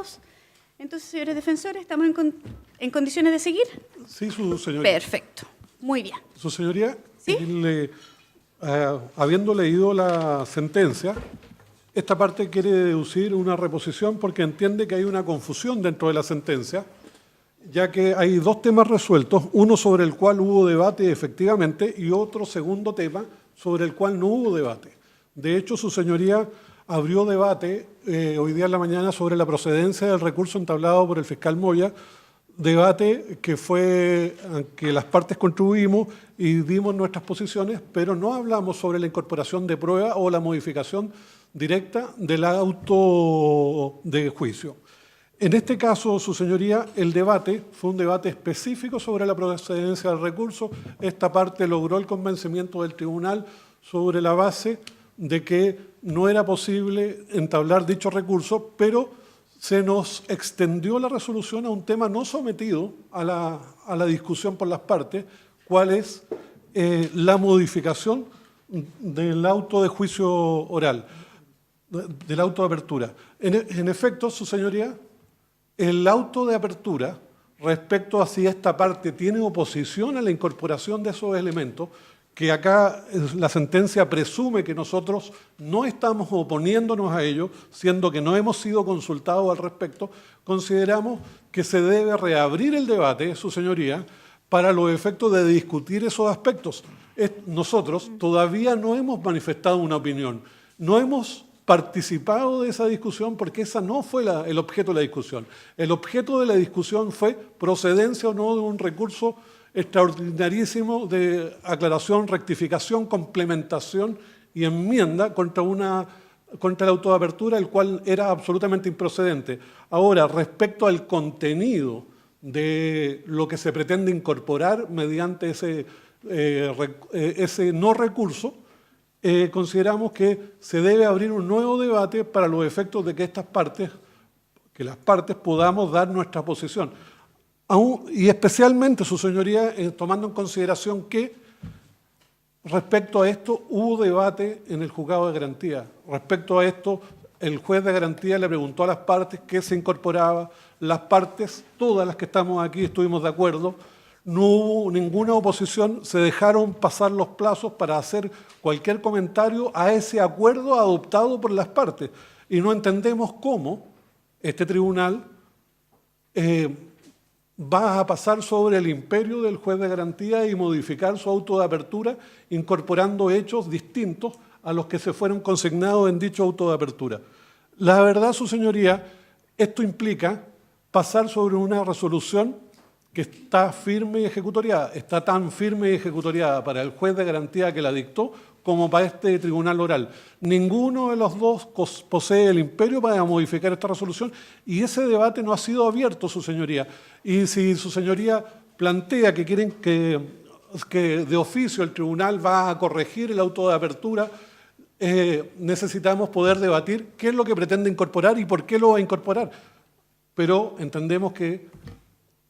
todos. Entonces, señores defensores, ¿estamos en condiciones de seguir? Sí, su señoría. Perfecto. Muy bien. Su señoría, ¿Sí? habiendo leído la sentencia, esta parte quiere deducir una reposición porque entiende que hay una confusión dentro de la sentencia, ya que hay dos temas resueltos, uno sobre el cual hubo debate efectivamente y otro segundo tema sobre el cual no hubo debate. De hecho, su señoría abrió debate hoy día en la mañana sobre la procedencia del recurso entablado por el fiscal Moya, debate que las partes contribuimos y dimos nuestras posiciones, pero no hablamos sobre la incorporación de prueba o la modificación directa del auto de juicio. En este caso, su señoría, el debate fue un debate específico sobre la procedencia del recurso. Esta parte logró el convencimiento del tribunal sobre la base de que no era posible entablar dicho recurso, pero se nos extendió la resolución a un tema no sometido a la discusión por las partes, cuál es la modificación del auto de juicio oral, del auto de apertura. En efecto, su señoría, el auto de apertura, respecto a si esta parte tiene oposición a la incorporación de esos elementos, que acá la sentencia presume que nosotros no estamos oponiéndonos a ello, siendo que no hemos sido consultados al respecto, consideramos que se debe reabrir el debate, su señoría, para los efectos de discutir esos aspectos. Nosotros todavía no hemos manifestado una opinión, no hemos participado de esa discusión porque esa no fue el objeto de la discusión. El objeto de la discusión fue procedencia o no de un recurso extraordinarísimo de aclaración, rectificación, complementación y enmienda contra el auto de apertura, el cual era absolutamente improcedente. Ahora, respecto al contenido de lo que se pretende incorporar mediante ese no recurso, consideramos que se debe abrir un nuevo debate para los efectos de que las partes podamos dar nuestra posición. Y especialmente, su señoría, tomando en consideración que respecto a esto hubo debate en el juzgado de garantía. Respecto a esto, el juez de garantía le preguntó a las partes qué se incorporaba. Las partes, todas las que estamos aquí, estuvimos de acuerdo. No hubo ninguna oposición, se dejaron pasar los plazos para hacer cualquier comentario a ese acuerdo adoptado por las partes. Y no entendemos cómo este tribunal va a pasar sobre el imperio del juez de garantía y modificar su auto de apertura, incorporando hechos distintos a los que se fueron consignados en dicho auto de apertura. La verdad, su señoría, esto implica pasar sobre una resolución que está firme y ejecutoriada. Está tan firme y ejecutoriada para el juez de garantía que la dictó como para este tribunal oral. Ninguno de los dos posee el imperio para modificar esta resolución y ese debate no ha sido abierto, su señoría. Y si su señoría plantea que quieren que de oficio el tribunal va a corregir el auto de apertura, necesitamos poder debatir qué es lo que pretende incorporar y por qué lo va a incorporar. Pero entendemos que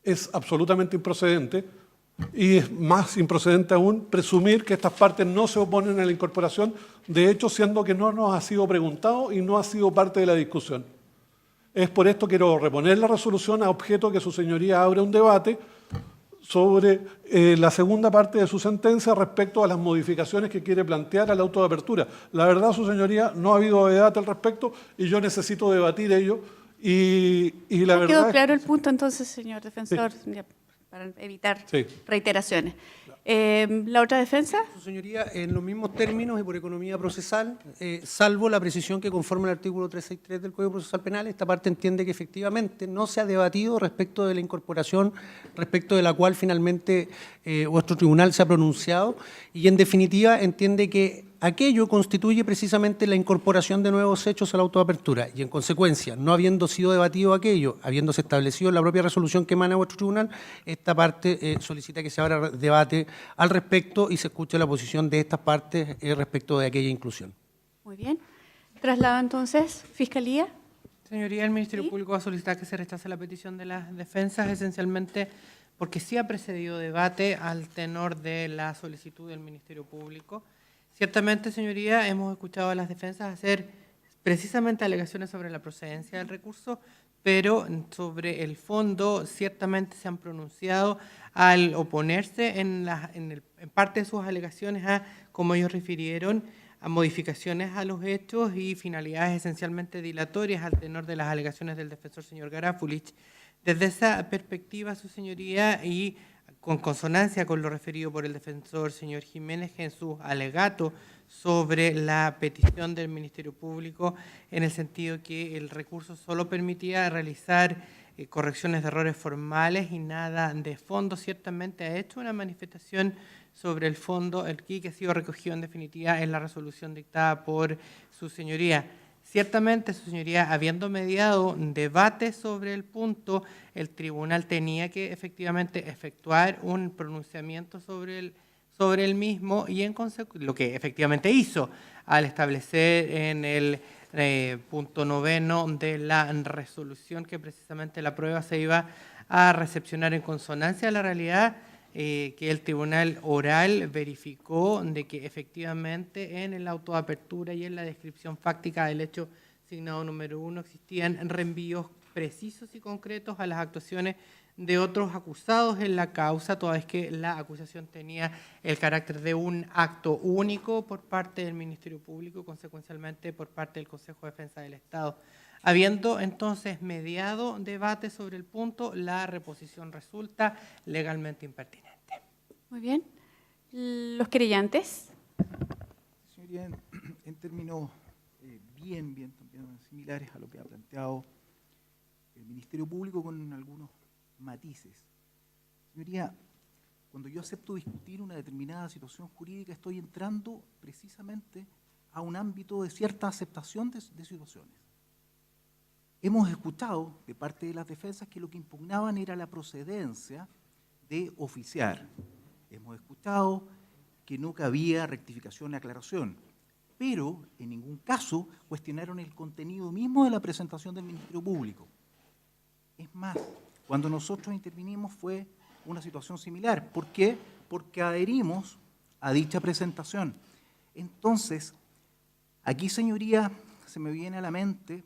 es absolutamente improcedente y es más improcedente aún presumir que estas partes no se oponen a la incorporación, de hecho, siendo que no nos ha sido preguntado y no ha sido parte de la discusión. Es por esto que quiero reponer la resolución a objeto que su señoría abra un debate sobre la segunda parte de su sentencia respecto a las modificaciones que quiere plantear al auto de apertura. La verdad, su señoría, no ha habido debate al respecto y yo necesito debatir ello. Y la verdad quedó claro el punto entonces, señor defensor, sí, para evitar reiteraciones. ¿La otra defensa? Su señoría, en los mismos términos y por economía procesal, salvo la precisión que conforme el artículo 363 del Código Procesal Penal, esta parte entiende que efectivamente no se ha debatido respecto de la incorporación, respecto de la cual finalmente vuestro tribunal se ha pronunciado, y en definitiva entiende que aquello constituye precisamente la incorporación de nuevos hechos a la autoapertura y, en consecuencia, no habiendo sido debatido aquello, habiéndose establecido en la propia resolución que emana vuestro tribunal, esta parte solicita que se abra debate al respecto y se escuche la posición de estas partes respecto de aquella inclusión. Muy bien. Traslado entonces, Fiscalía. Señoría, el Ministerio Público va a solicitar que se rechace la petición de las defensas, esencialmente porque sí ha precedido debate al tenor de la solicitud del Ministerio Público. Ciertamente, señoría, hemos escuchado a las defensas hacer precisamente alegaciones sobre la procedencia del recurso, pero sobre el fondo ciertamente se han pronunciado al oponerse en parte de sus alegaciones a, como ellos refirieron, a modificaciones a los hechos y finalidades esencialmente dilatorias al tenor de las alegaciones del defensor señor Garafulich. Desde esa perspectiva, su señoría, y con consonancia con lo referido por el defensor señor Jiménez en su alegato sobre la petición del Ministerio Público, en el sentido que el recurso solo permitía realizar correcciones de errores formales y nada de fondo, ciertamente ha hecho una manifestación sobre el fondo, el que ha sido recogido en definitiva en la resolución dictada por su señoría. Ciertamente, su señoría, habiendo mediado un debate sobre el punto, el tribunal tenía que efectivamente efectuar un pronunciamiento sobre el mismo y en lo que efectivamente hizo al establecer en el punto 9 de la resolución que precisamente la prueba se iba a recepcionar en consonancia a la realidad, que el tribunal oral verificó de que efectivamente en el auto de apertura y en la descripción fáctica del hecho signado número 1 existían reenvíos precisos y concretos a las actuaciones de otros acusados en la causa, toda vez que la acusación tenía el carácter de un acto único por parte del Ministerio Público, consecuencialmente por parte del Consejo de Defensa del Estado. Habiendo entonces mediado debate sobre el punto, la reposición resulta legalmente impertinente. Muy bien. Los querellantes. Señoría, en términos bien también similares a lo que ha planteado el Ministerio Público con algunos matices. Señoría, cuando yo acepto discutir una determinada situación jurídica, estoy entrando precisamente a un ámbito de cierta aceptación de situaciones. Hemos escuchado de parte de las defensas que lo que impugnaban era la procedencia de oficiar. Hemos escuchado que no cabía rectificación y aclaración, pero en ningún caso cuestionaron el contenido mismo de la presentación del Ministerio Público. Es más, cuando nosotros intervinimos fue una situación similar. ¿Por qué? Porque adherimos a dicha presentación. Entonces, aquí, señoría, se me viene a la mente,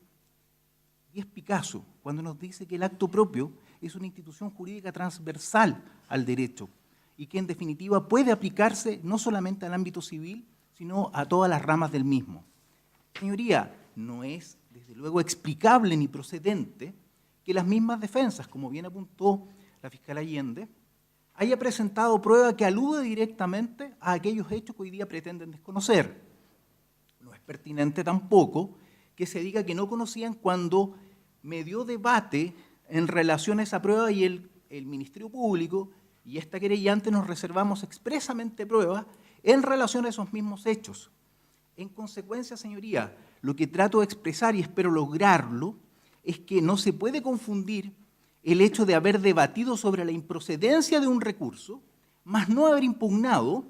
y es Picasso, cuando nos dice que el acto propio es una institución jurídica transversal al derecho y que en definitiva puede aplicarse no solamente al ámbito civil, sino a todas las ramas del mismo. Señoría, no es desde luego explicable ni procedente que las mismas defensas, como bien apuntó la fiscal Allende, haya presentado prueba que alude directamente a aquellos hechos que hoy día pretenden desconocer. No es pertinente tampoco que se diga que no conocían cuando medió debate en relación a esa prueba y el Ministerio Público y esta querellante nos reservamos expresamente pruebas en relación a esos mismos hechos. En consecuencia, señoría, lo que trato de expresar y espero lograrlo es que no se puede confundir el hecho de haber debatido sobre la improcedencia de un recurso, más no haber impugnado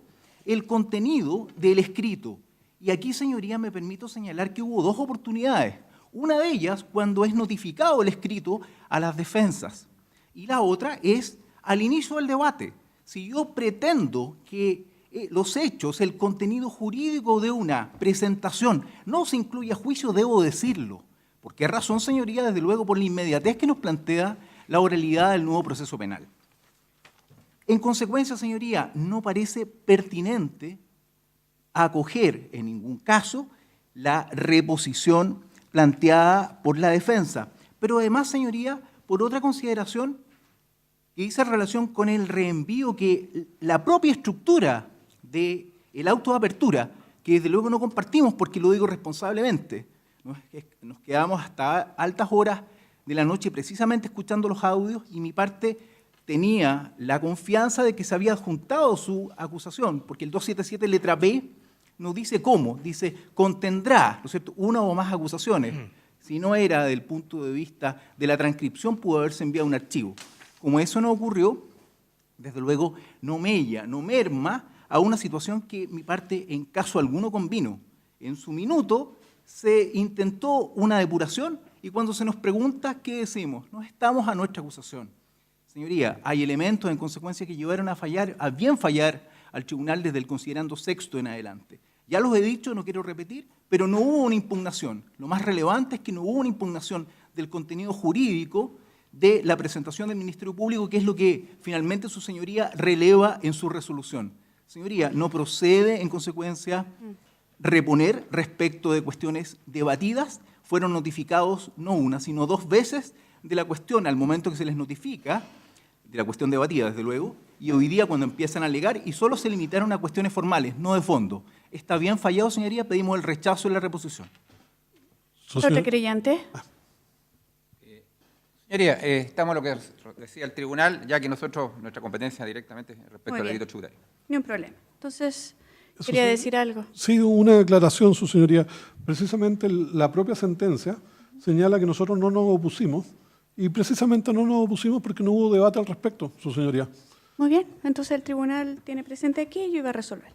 el contenido del escrito. Y aquí, señoría, me permito señalar que hubo dos oportunidades. Una de ellas cuando es notificado el escrito a las defensas y la otra es al inicio del debate. Si yo pretendo que los hechos, el contenido jurídico de una presentación no se incluye a juicio, debo decirlo. ¿Por qué razón, señoría? Desde luego por la inmediatez que nos plantea la oralidad del nuevo proceso penal. En consecuencia, señoría, no parece pertinente acoger en ningún caso la reposición planteada por la defensa. Pero además, señoría, por otra consideración que dice en relación con el reenvío que la propia estructura del auto de apertura, que desde luego no compartimos porque lo digo responsablemente, nos quedamos hasta altas horas de la noche precisamente escuchando los audios y mi parte tenía la confianza de que se había adjuntado su acusación, porque el 277 letra B no dice cómo, dice contendrá, ¿no es cierto?, una o más acusaciones. Si no era del punto de vista de la transcripción, pudo haberse enviado un archivo. Como eso no ocurrió, desde luego no merma a una situación que mi parte en caso alguno convino. En su minuto se intentó una depuración y cuando se nos pregunta, ¿qué decimos? No estamos a nuestra acusación. Señoría, hay elementos en consecuencia que llevaron a bien fallar al tribunal desde el considerando sexto en adelante. Ya los he dicho, no quiero repetir, pero no hubo una impugnación. Lo más relevante es que no hubo una impugnación del contenido jurídico de la presentación del Ministerio Público, que es lo que finalmente su señoría releva en su resolución. Señoría, no procede, en consecuencia, reponer respecto de cuestiones debatidas. Fueron notificados no una, sino 2 veces de la cuestión al momento que se les notifica, de la cuestión debatida, desde luego, y hoy día cuando empiezan a alegar, y solo se limitaron a cuestiones formales, no de fondo. ¿Está bien fallado, señoría? Pedimos el rechazo de la reposición. Otro creyente. Señoría, estamos en lo que decía el tribunal, ya que nosotros, nuestra competencia directamente respecto Muy al bien. delito tributario. Ni un problema. Entonces, quería decir algo. Sí, una aclaración, su señoría. Precisamente la propia sentencia señala que nosotros no nos opusimos y precisamente no nos opusimos porque no hubo debate al respecto, su señoría. Muy bien. Entonces, el tribunal tiene presente aquí y yo iba a resolver.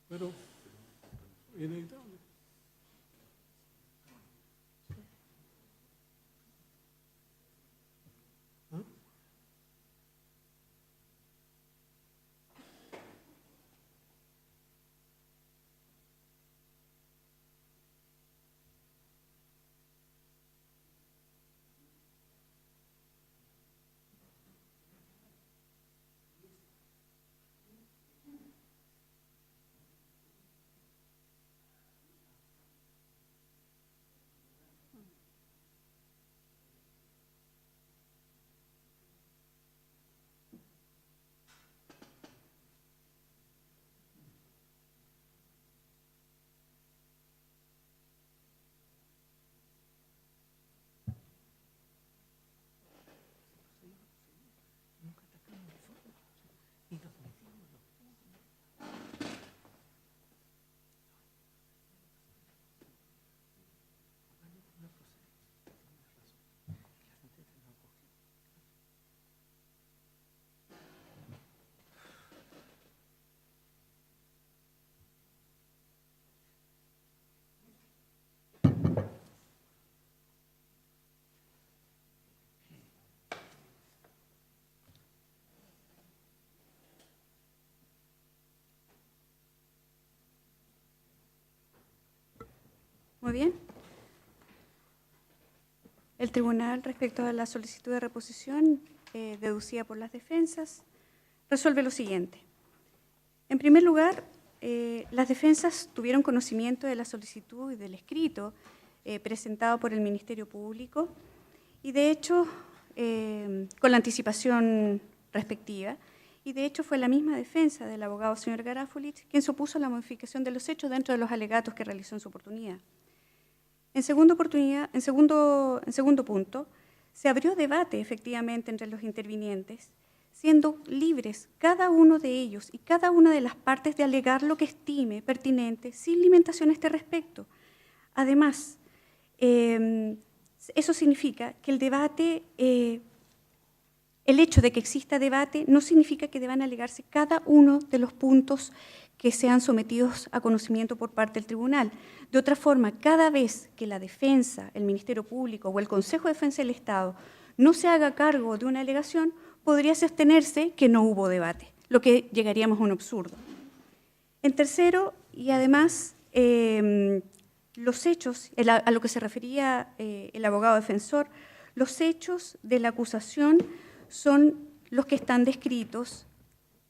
Pero, inevitable. ¿Ah? Muy bien. El tribunal, respecto a la solicitud de reposición deducida por las defensas, resuelve lo siguiente. En primer lugar, las defensas tuvieron conocimiento de la solicitud y del escrito presentado por el Ministerio Público y, de hecho, con la anticipación respectiva, y de hecho fue la misma defensa del abogado señor Garafulich quien se opuso a la modificación de los hechos dentro de los alegatos que realizó en su oportunidad. En segundo punto, se abrió debate efectivamente entre los intervinientes, siendo libres cada uno de ellos y cada una de las partes de alegar lo que estime pertinente sin limitación a este respecto. Además, eso significa que el debate, el hecho de que exista debate no significa que deban alegarse cada uno de los puntos que sean sometidos a conocimiento por parte del tribunal. De otra forma, cada vez que la defensa, el Ministerio Público o el Consejo de Defensa del Estado no se haga cargo de una alegación, podría sostenerse que no hubo debate, lo que llegaríamos a un absurdo. En tercero, y además, los hechos, a lo que se refería el abogado defensor, los hechos de la acusación son los que están descritos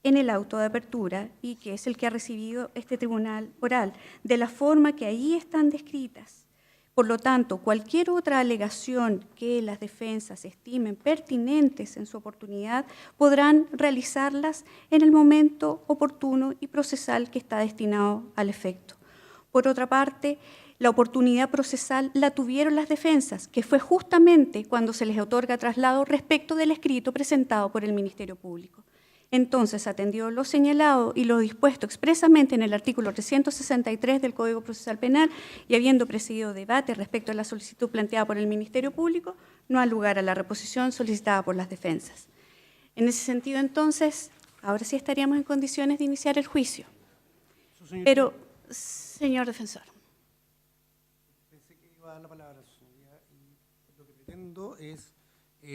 en el auto de apertura y que es el que ha recibido este tribunal oral, de la forma que ahí están descritas. Por lo tanto, cualquier otra alegación que las defensas estimen pertinentes en su oportunidad podrán realizarlas en el momento oportuno y procesal que está destinado al efecto. Por otra parte, la oportunidad procesal la tuvieron las defensas, que fue justamente cuando se les otorga traslado respecto del escrito presentado por el Ministerio Público. Entonces, atendido lo señalado y lo dispuesto expresamente en el artículo 363 del Código Procesal Penal y habiendo precedido debate respecto a la solicitud planteada por el Ministerio Público, no ha lugar a la reposición solicitada por las defensas. En ese sentido, entonces, ahora sí estaríamos en condiciones de iniciar el juicio. Pero, señor defensor. Pensé que iba a dar la palabra, su señoría, y lo que pretendo es,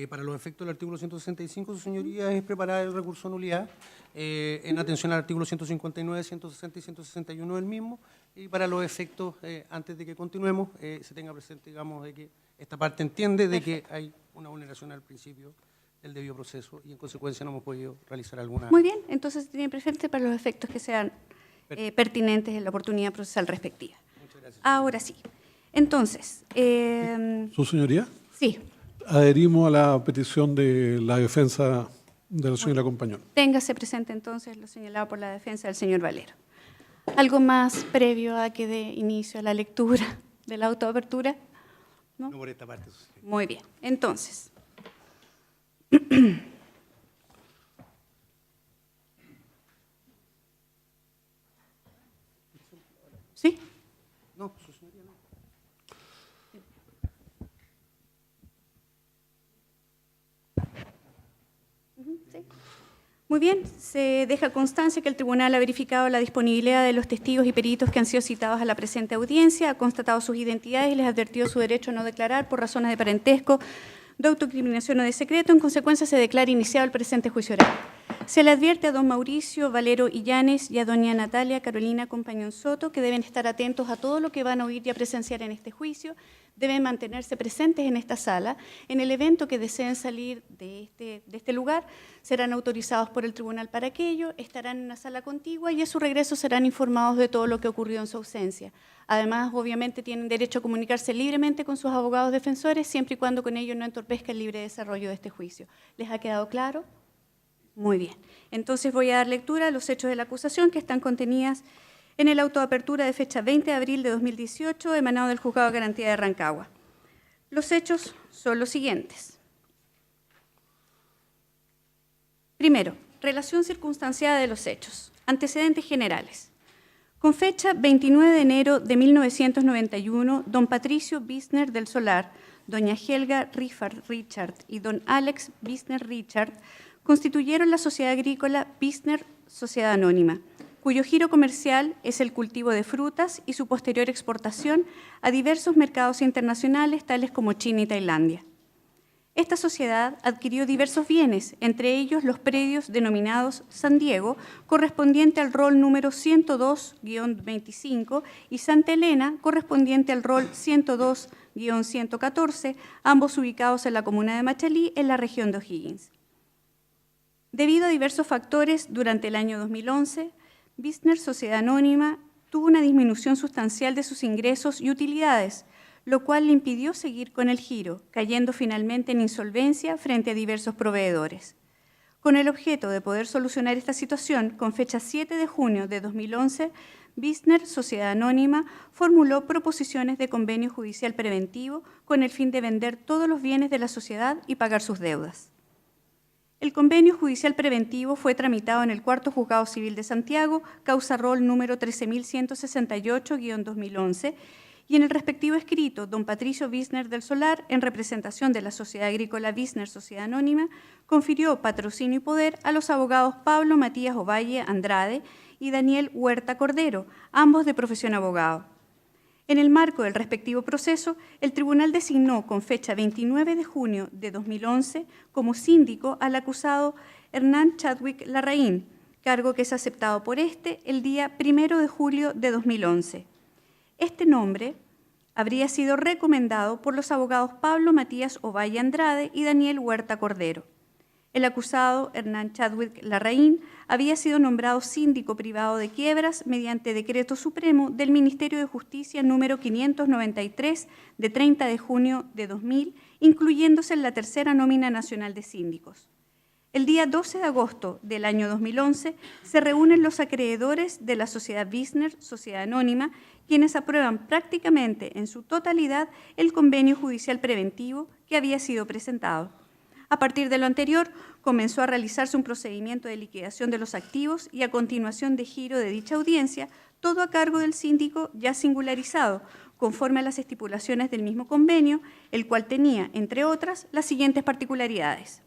para los efectos del artículo 165, su señoría, es preparar el recurso de nulidad en atención al artículo 159, 160 y 161 del mismo, y para los efectos, antes de que continuemos, se tenga presente, digamos, de que esta parte entiende de que hay una vulneración al principio del debido proceso y en consecuencia no hemos podido realizar alguna... Muy bien, entonces tiene presente para los efectos que sean pertinentes en la oportunidad procesal respectiva. Muchas gracias. Ahora sí. Entonces, ¿Su señoría? sí, Adherimos a la petición de la defensa de la señora compañera. téngase presente entonces lo señalado por la defensa del señor Valero. ¿Algo más previo a que dé inicio a la lectura de la autoapertura? No por esta parte, su señoría. Muy bien. Entonces, ¿sí? No, su señoría no. Sí. Muy bien, se deja constancia que el tribunal ha verificado la disponibilidad de los testigos y peritos que han sido citados a la presente audiencia, ha constatado sus identidades y les ha advertido su derecho a no declarar por razones de parentesco, de autoincriminación o de secreto. En consecuencia, se declara iniciado el presente juicio oral. Se le advierte a don Mauricio Valero Illanes y a doña Natalia Carolina Compañón Soto que deben estar atentos a todo lo que van a oír y a presenciar en este juicio, deben mantenerse presentes en esta sala. En el evento que deseen salir de este lugar, serán autorizados por el tribunal para aquello, estarán en una sala contigua y a su regreso serán informados de todo lo que ocurrió en su ausencia. Además, obviamente, tienen derecho a comunicarse libremente con sus abogados defensores, siempre y cuando con ello no entorpezca el libre desarrollo de este juicio. ¿Les ha quedado claro? Muy bien. Entonces voy a dar lectura a los hechos de la acusación que están contenidas en el auto de apertura de fecha 20 de abril de 2018, emanado del Juzgado de Garantía de Rancagua. Los hechos son los siguientes. Primero, relación circunstanciada de los hechos. Antecedentes generales. Con fecha 29 de enero de 1991, don Patricio Bisner del Solar, doña Helga Riffard Richard y don Alex Bisner Richard constituyeron la sociedad agrícola Bisner Sociedad Anónima, cuyo giro comercial es el cultivo de frutas y su posterior exportación a diversos mercados internacionales, tales como China y Tailandia. Esta sociedad adquirió diversos bienes, entre ellos los predios denominados San Diego, correspondiente al rol número 102-25, y Santa Elena, correspondiente al rol 102-114, ambos ubicados en la comuna de Machalí, en la región de O'Higgins. Debido a diversos factores, durante el año 2011, Bisner Sociedad Anónima tuvo una disminución sustancial de sus ingresos y utilidades, lo cual le impidió seguir con el giro, cayendo finalmente en insolvencia frente a diversos proveedores. Con el objeto de poder solucionar esta situación, con fecha 7 de junio de 2011, Bisner Sociedad Anónima formuló proposiciones de convenio judicial preventivo con el fin de vender todos los bienes de la sociedad y pagar sus deudas. El convenio judicial preventivo fue tramitado en el Cuarto Juzgado Civil de Santiago, causa rol número 13.168-2011, y en el respectivo escrito, don Patricio Bisner del Solar, en representación de la Sociedad Agrícola Bisner Sociedad Anónima, confirió patrocinio y poder a los abogados Pablo Matías Ovalle Andrade y Daniel Huerta Cordero, ambos de profesión abogado. En el marco del respectivo proceso, el tribunal designó con fecha 29 de junio de 2011 como síndico al acusado Hernán Chadwick Larraín, cargo que es aceptado por este el día 1 de julio de 2011. Este nombre habría sido recomendado por los abogados Pablo Matías Ovalle Andrade y Daniel Huerta Cordero. El acusado, Hernán Chadwick Larraín, había sido nombrado síndico privado de quiebras mediante decreto supremo del Ministerio de Justicia número 593 de 30 de junio de 2000, incluyéndose en la tercera nómina nacional de síndicos. El día 12 de agosto del año 2011 se reúnen los acreedores de la sociedad Wisner, sociedad anónima, quienes aprueban prácticamente en su totalidad el convenio judicial preventivo que había sido presentado. A partir de lo anterior, comenzó a realizarse un procedimiento de liquidación de los activos y a continuación de giro de dicha audiencia, todo a cargo del síndico ya singularizado, conforme a las estipulaciones del mismo convenio, el cual tenía, entre otras, las siguientes particularidades.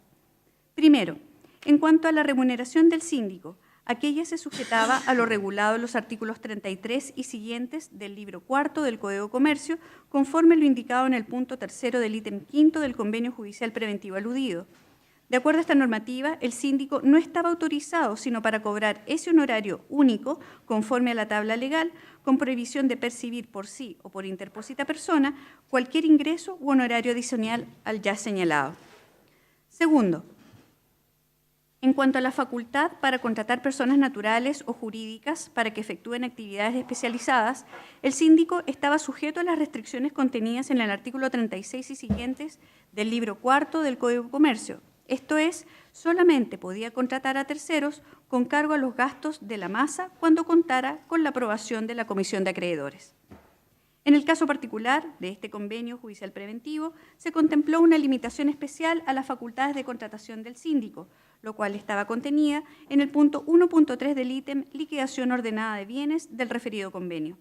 Primero, en cuanto a la remuneración del síndico, aquella se sujetaba a lo regulado en los artículos 33 y siguientes del libro cuarto del Código de Comercio, conforme lo indicado en el punto 3 del ítem 5 del convenio judicial preventivo aludido. De acuerdo a esta normativa, el síndico no estaba autorizado sino para cobrar ese honorario único, conforme a la tabla legal, con prohibición de percibir por sí o por interpósita persona cualquier ingreso u honorario adicional al ya señalado. Segundo, en cuanto a la facultad para contratar personas naturales o jurídicas para que efectúen actividades especializadas, el síndico estaba sujeto a las restricciones contenidas en el artículo 36 y siguientes del libro cuarto del Código de Comercio. Esto es, solamente podía contratar a terceros con cargo a los gastos de la masa cuando contara con la aprobación de la Comisión de Acreedores. En el caso particular de este convenio judicial preventivo, se contempló una limitación especial a las facultades de contratación del síndico, lo cual estaba contenida en el punto 1.3 del ítem liquidación ordenada de bienes del referido convenio.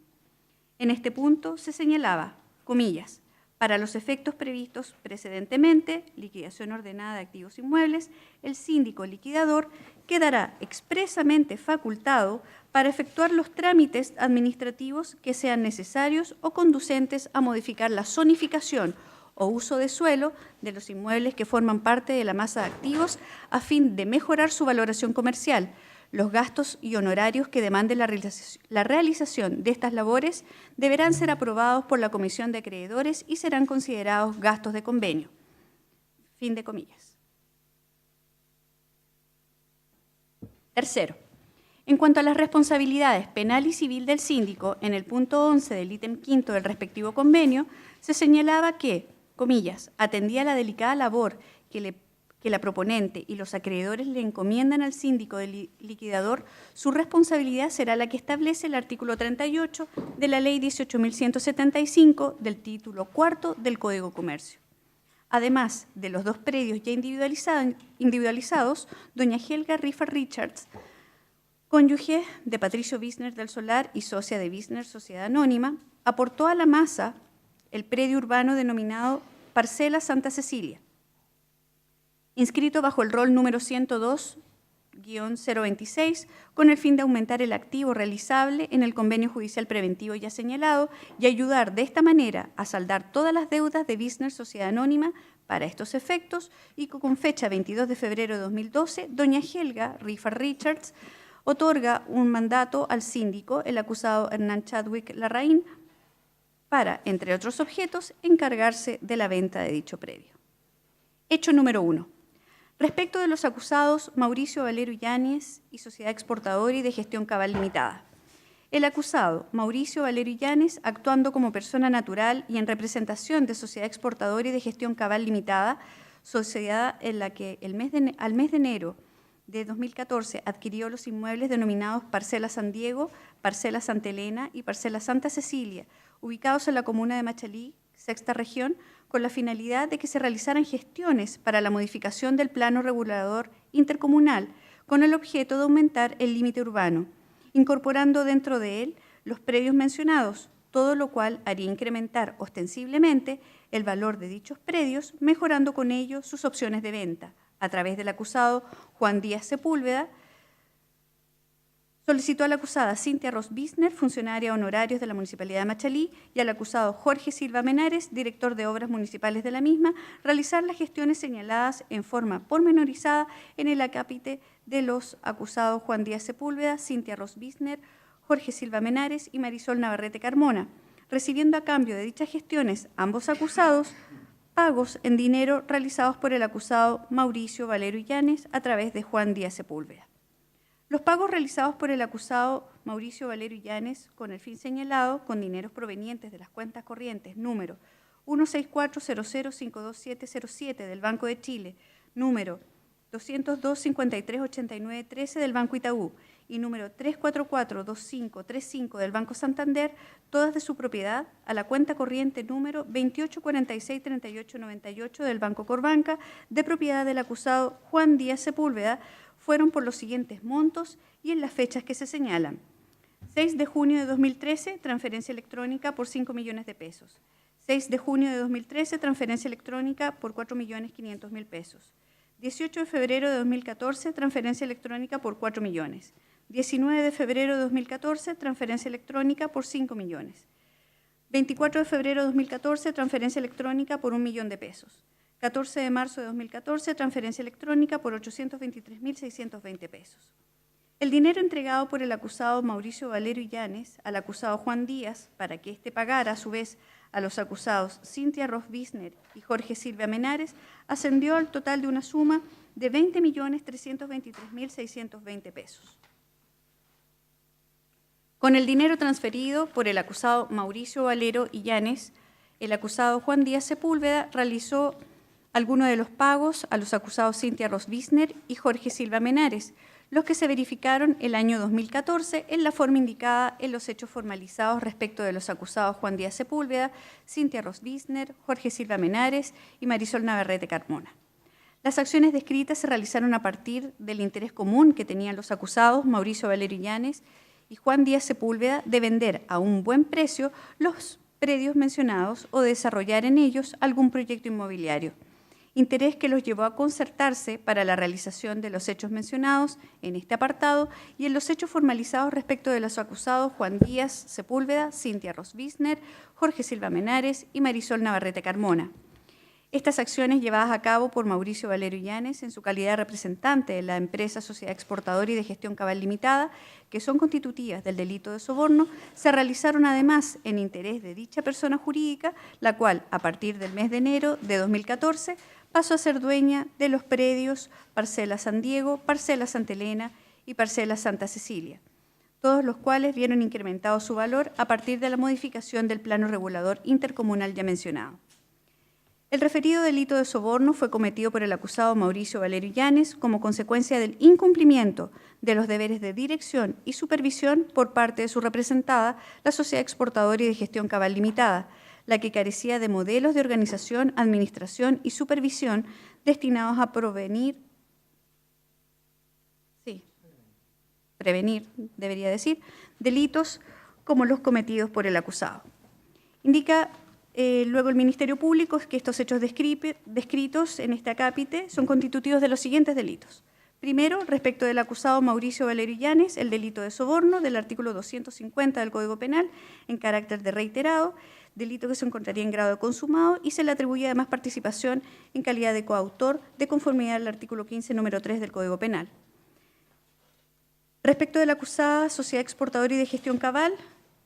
En este punto se señalaba, comillas, para los efectos previstos precedentemente, liquidación ordenada de activos inmuebles, el síndico liquidador quedará expresamente facultado para efectuar los trámites administrativos que sean necesarios o conducentes a modificar la zonificación o uso de suelo de los inmuebles que forman parte de la masa de activos a fin de mejorar su valoración comercial. Los gastos y honorarios que demanden la realización de estas labores deberán ser aprobados por la Comisión de Acreedores y serán considerados gastos de convenio. Fin de comillas. Tercero, en cuanto a las responsabilidades penal y civil del síndico, en el punto 11 del ítem 5 del respectivo convenio, se señalaba que, comillas, atendía la delicada labor que la proponente y los acreedores le encomiendan al síndico del liquidador, su responsabilidad será la que establece el artículo 38 de la Ley 18.175 del título cuarto del Código de Comercio. Además de los dos predios ya individualizados, doña Helga Riffer Richards, cónyuge de Patricio Wisner del Solar y socia de Wisner Sociedad Anónima, aportó a la masa el predio urbano denominado Parcela Santa Cecilia, inscrito bajo el rol número 102-026, con el fin de aumentar el activo realizable en el convenio judicial preventivo ya señalado y ayudar de esta manera a saldar todas las deudas de Wisner Sociedad Anónima para estos efectos y con fecha 22 de febrero de 2012, doña Helga Riffer Richards otorga un mandato al síndico, el acusado Hernán Chadwick Larraín, para, entre otros objetos, encargarse de la venta de dicho predio. Hecho número 1. Respecto de los acusados Mauricio Valero Yáñez y Sociedad Exportadora y de Gestión Cabal Limitada. El acusado Mauricio Valero Yáñez, actuando como persona natural y en representación de Sociedad Exportadora y de Gestión Cabal Limitada, sociedad en la que al mes de enero de 2014 adquirió los inmuebles denominados Parcela San Diego, Parcela Santa Elena y Parcela Santa Cecilia, ubicados en la comuna de Machalí, sexta región, con la finalidad de que se realizaran gestiones para la modificación del plano regulador intercomunal, con el objeto de aumentar el límite urbano, incorporando dentro de él los predios mencionados, todo lo cual haría incrementar ostensiblemente el valor de dichos predios, mejorando con ello sus opciones de venta, a través del acusado Juan Díaz Sepúlveda, Solicitó a la acusada Cintia Ross Bisner, funcionaria honorarios de la Municipalidad de Machalí, y al acusado Jorge Silva Menares, director de obras municipales de la misma, realizar las gestiones señaladas en forma pormenorizada en el acápite de los acusados Juan Díaz Sepúlveda, Cintia Ross Bisner, Jorge Silva Menares y Marisol Navarrete Carmona, recibiendo a cambio de dichas gestiones ambos acusados pagos en dinero realizados por el acusado Mauricio Valero Illanes a través de Juan Díaz Sepúlveda. Los pagos realizados por el acusado Mauricio Valero Illanes con el fin señalado con dineros provenientes de las cuentas corrientes número 16400520707 del Banco de Chile, número 202-538913 del Banco Itaú y número 344-2535 del Banco Santander, todas de su propiedad, a la cuenta corriente número 28463898 del Banco Corbanca, de propiedad del acusado Juan Díaz Sepúlveda, fueron por los siguientes montos y en las fechas que se señalan. 6 de junio de 2013, transferencia electrónica por 5 millones de pesos. 6 de junio de 2013, transferencia electrónica por 4.500.000 pesos. 18 de febrero de 2014, transferencia electrónica por 4 millones. 19 de febrero de 2014, transferencia electrónica por 5 millones. 24 de febrero de 2014, transferencia electrónica por 1 millón de pesos. 14 de marzo de 2014, transferencia electrónica por 823.620 pesos. El dinero entregado por el acusado Mauricio Valero Illanes al acusado Juan Díaz para que éste pagara a su vez a los acusados Cintia Ross Bisner y Jorge Silva Menares ascendió al total de una suma de 20.323.620 pesos. Con el dinero transferido por el acusado Mauricio Valero Illanes, el acusado Juan Díaz Sepúlveda realizó algunos de los pagos a los acusados Cintia Ross Bisner y Jorge Silva Menares, los que se verificaron el año 2014 en la forma indicada en los hechos formalizados respecto de los acusados Juan Díaz Sepúlveda, Cintia Ross Bisner, Jorge Silva Menares y Marisol Navarrete Carmona. Las acciones descritas se realizaron a partir del interés común que tenían los acusados Mauricio Valero Illanes y Juan Díaz Sepúlveda de vender a un buen precio los predios mencionados o de desarrollar en ellos algún proyecto inmobiliario. Interés que los llevó a concertarse para la realización de los hechos mencionados en este apartado y en los hechos formalizados respecto de los acusados Juan Díaz Sepúlveda, Cintia Ross Bisner, Jorge Silva Menares y Marisol Navarrete Carmona. Estas acciones llevadas a cabo por Mauricio Valero Illanes en su calidad de representante de la empresa Sociedad Exportadora y de Gestión Cabal Limitada, que son constitutivas del delito de soborno, se realizaron además en interés de dicha persona jurídica, la cual, a partir del mes de enero de 2014, pasó a ser dueña de los predios Parcela San Diego, Parcela Santa Elena y Parcela Santa Cecilia, todos los cuales vieron incrementado su valor a partir de la modificación del plano regulador intercomunal ya mencionado. El referido delito de soborno fue cometido por el acusado Mauricio Valero Illanes como consecuencia del incumplimiento de los deberes de dirección y supervisión por parte de su representada, la Sociedad Exportadora y de Gestión Cabal Limitada, la que carecía de modelos de organización, administración y supervisión destinados a prevenir, debería decir, delitos como los cometidos por el acusado. Indica luego el Ministerio Público que estos hechos descritos en este acápite son constitutivos de los siguientes delitos. Primero, respecto del acusado Mauricio Valero Illanes, el delito de soborno del artículo 250 del Código Penal en carácter de reiterado, delito que se encontraría en grado de consumado y se le atribuye además participación en calidad de coautor de conformidad al artículo 15, número 3 del Código Penal. Respecto de la acusada Sociedad Exportadora y de Gestión Cabal,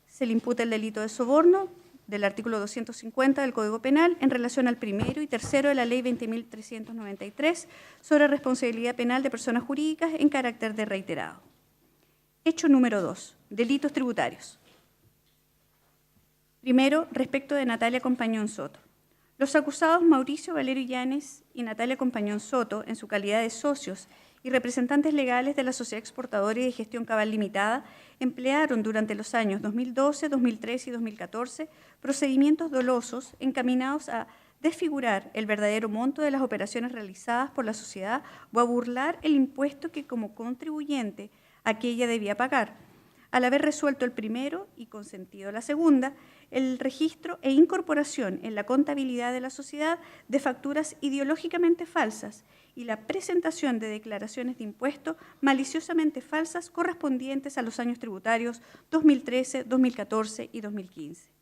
se le imputa el delito de soborno del artículo 250 del Código Penal en relación al primero y tercero de la Ley 20.393 sobre responsabilidad penal de personas jurídicas en carácter de reiterado. Hecho número 2. Delitos tributarios. Primero, respecto de Natalia Compañón Soto. Los acusados Mauricio Valero Illanes y Natalia Compañón Soto, en su calidad de socios y representantes legales de la Sociedad Exportadora y de Gestión Cabal Limitada, emplearon durante los años 2012, 2013 y 2014 procedimientos dolosos encaminados a desfigurar el verdadero monto de las operaciones realizadas por la sociedad o a burlar el impuesto que como contribuyente aquella debía pagar, al haber resuelto el primero y consentido la segunda, el registro e incorporación en la contabilidad de la sociedad de facturas ideológicamente falsas y la presentación de declaraciones de impuesto maliciosamente falsas correspondientes a los años tributarios 2013, 2014 y 2015.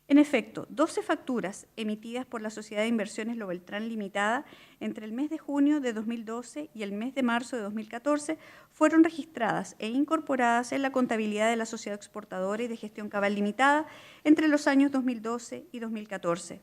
En efecto, 12 facturas emitidas por la Sociedad de Inversiones Lo Beltrán Limitada entre el mes de junio de 2012 y el mes de marzo de 2014 fueron registradas e incorporadas en la contabilidad de la Sociedad Exportadora y de Gestión Cabal Limitada entre los años 2012 y 2014.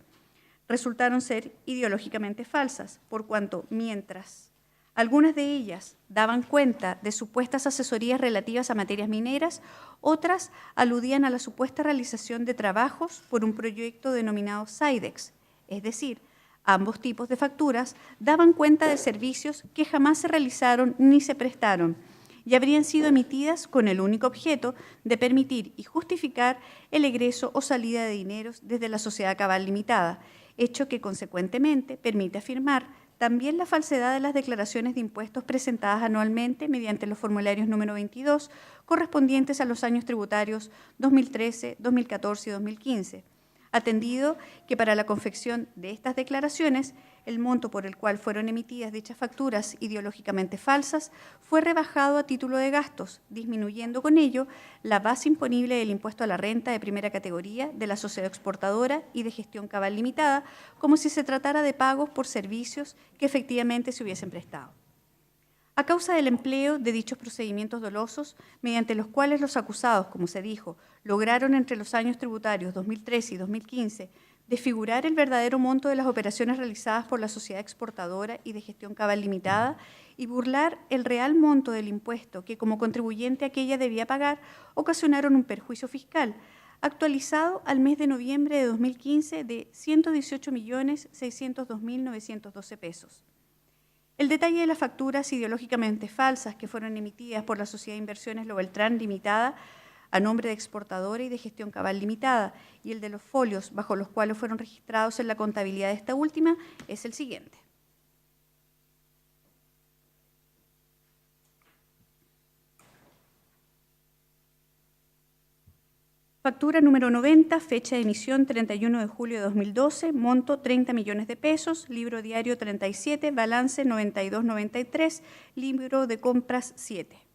Resultaron ser ideológicamente falsas, por cuanto mientras algunas de ellas daban cuenta de supuestas asesorías relativas a materias mineras, otras aludían a la supuesta realización de trabajos por un proyecto denominado SIDEX, es decir, ambos tipos de facturas daban cuenta de servicios que jamás se realizaron ni se prestaron y habrían sido emitidas con el único objeto de permitir y justificar el egreso o salida de dineros desde la Sociedad Cabal Limitada, hecho que consecuentemente permite afirmar también la falsedad de las declaraciones de impuestos presentadas anualmente mediante los formularios número 22 correspondientes a los años tributarios 2013, 2014 y 2015, atendido que para la confección de estas declaraciones el monto por el cual fueron emitidas dichas facturas ideológicamente falsas fue rebajado a título de gastos, disminuyendo con ello la base imponible del impuesto a la renta de primera categoría de la Sociedad Exportadora y de Gestión Cabal Limitada, como si se tratara de pagos por servicios que efectivamente se hubiesen prestado. A causa del empleo de dichos procedimientos dolosos, mediante los cuales los acusados, como se dijo, lograron entre los años tributarios 2013 y 2015 desfigurar el verdadero monto de las operaciones realizadas por la Sociedad Exportadora y de Gestión Cabal Limitada y burlar el real monto del impuesto que como contribuyente aquella debía pagar, ocasionaron un perjuicio fiscal, actualizado al mes de noviembre de 2015 de 118.602.912 pesos. El detalle de las facturas ideológicamente falsas que fueron emitidas por la Sociedad de Inversiones Lo Beltrán Limitada a nombre de Exportadora y de Gestión Cabal Limitada y el de los folios bajo los cuales fueron registrados en la contabilidad de esta última es el siguiente. Factura número 90, fecha de emisión 31 de julio de 2012, monto 30 millones de pesos, libro diario 37, balance 92.93, libro de compras 7.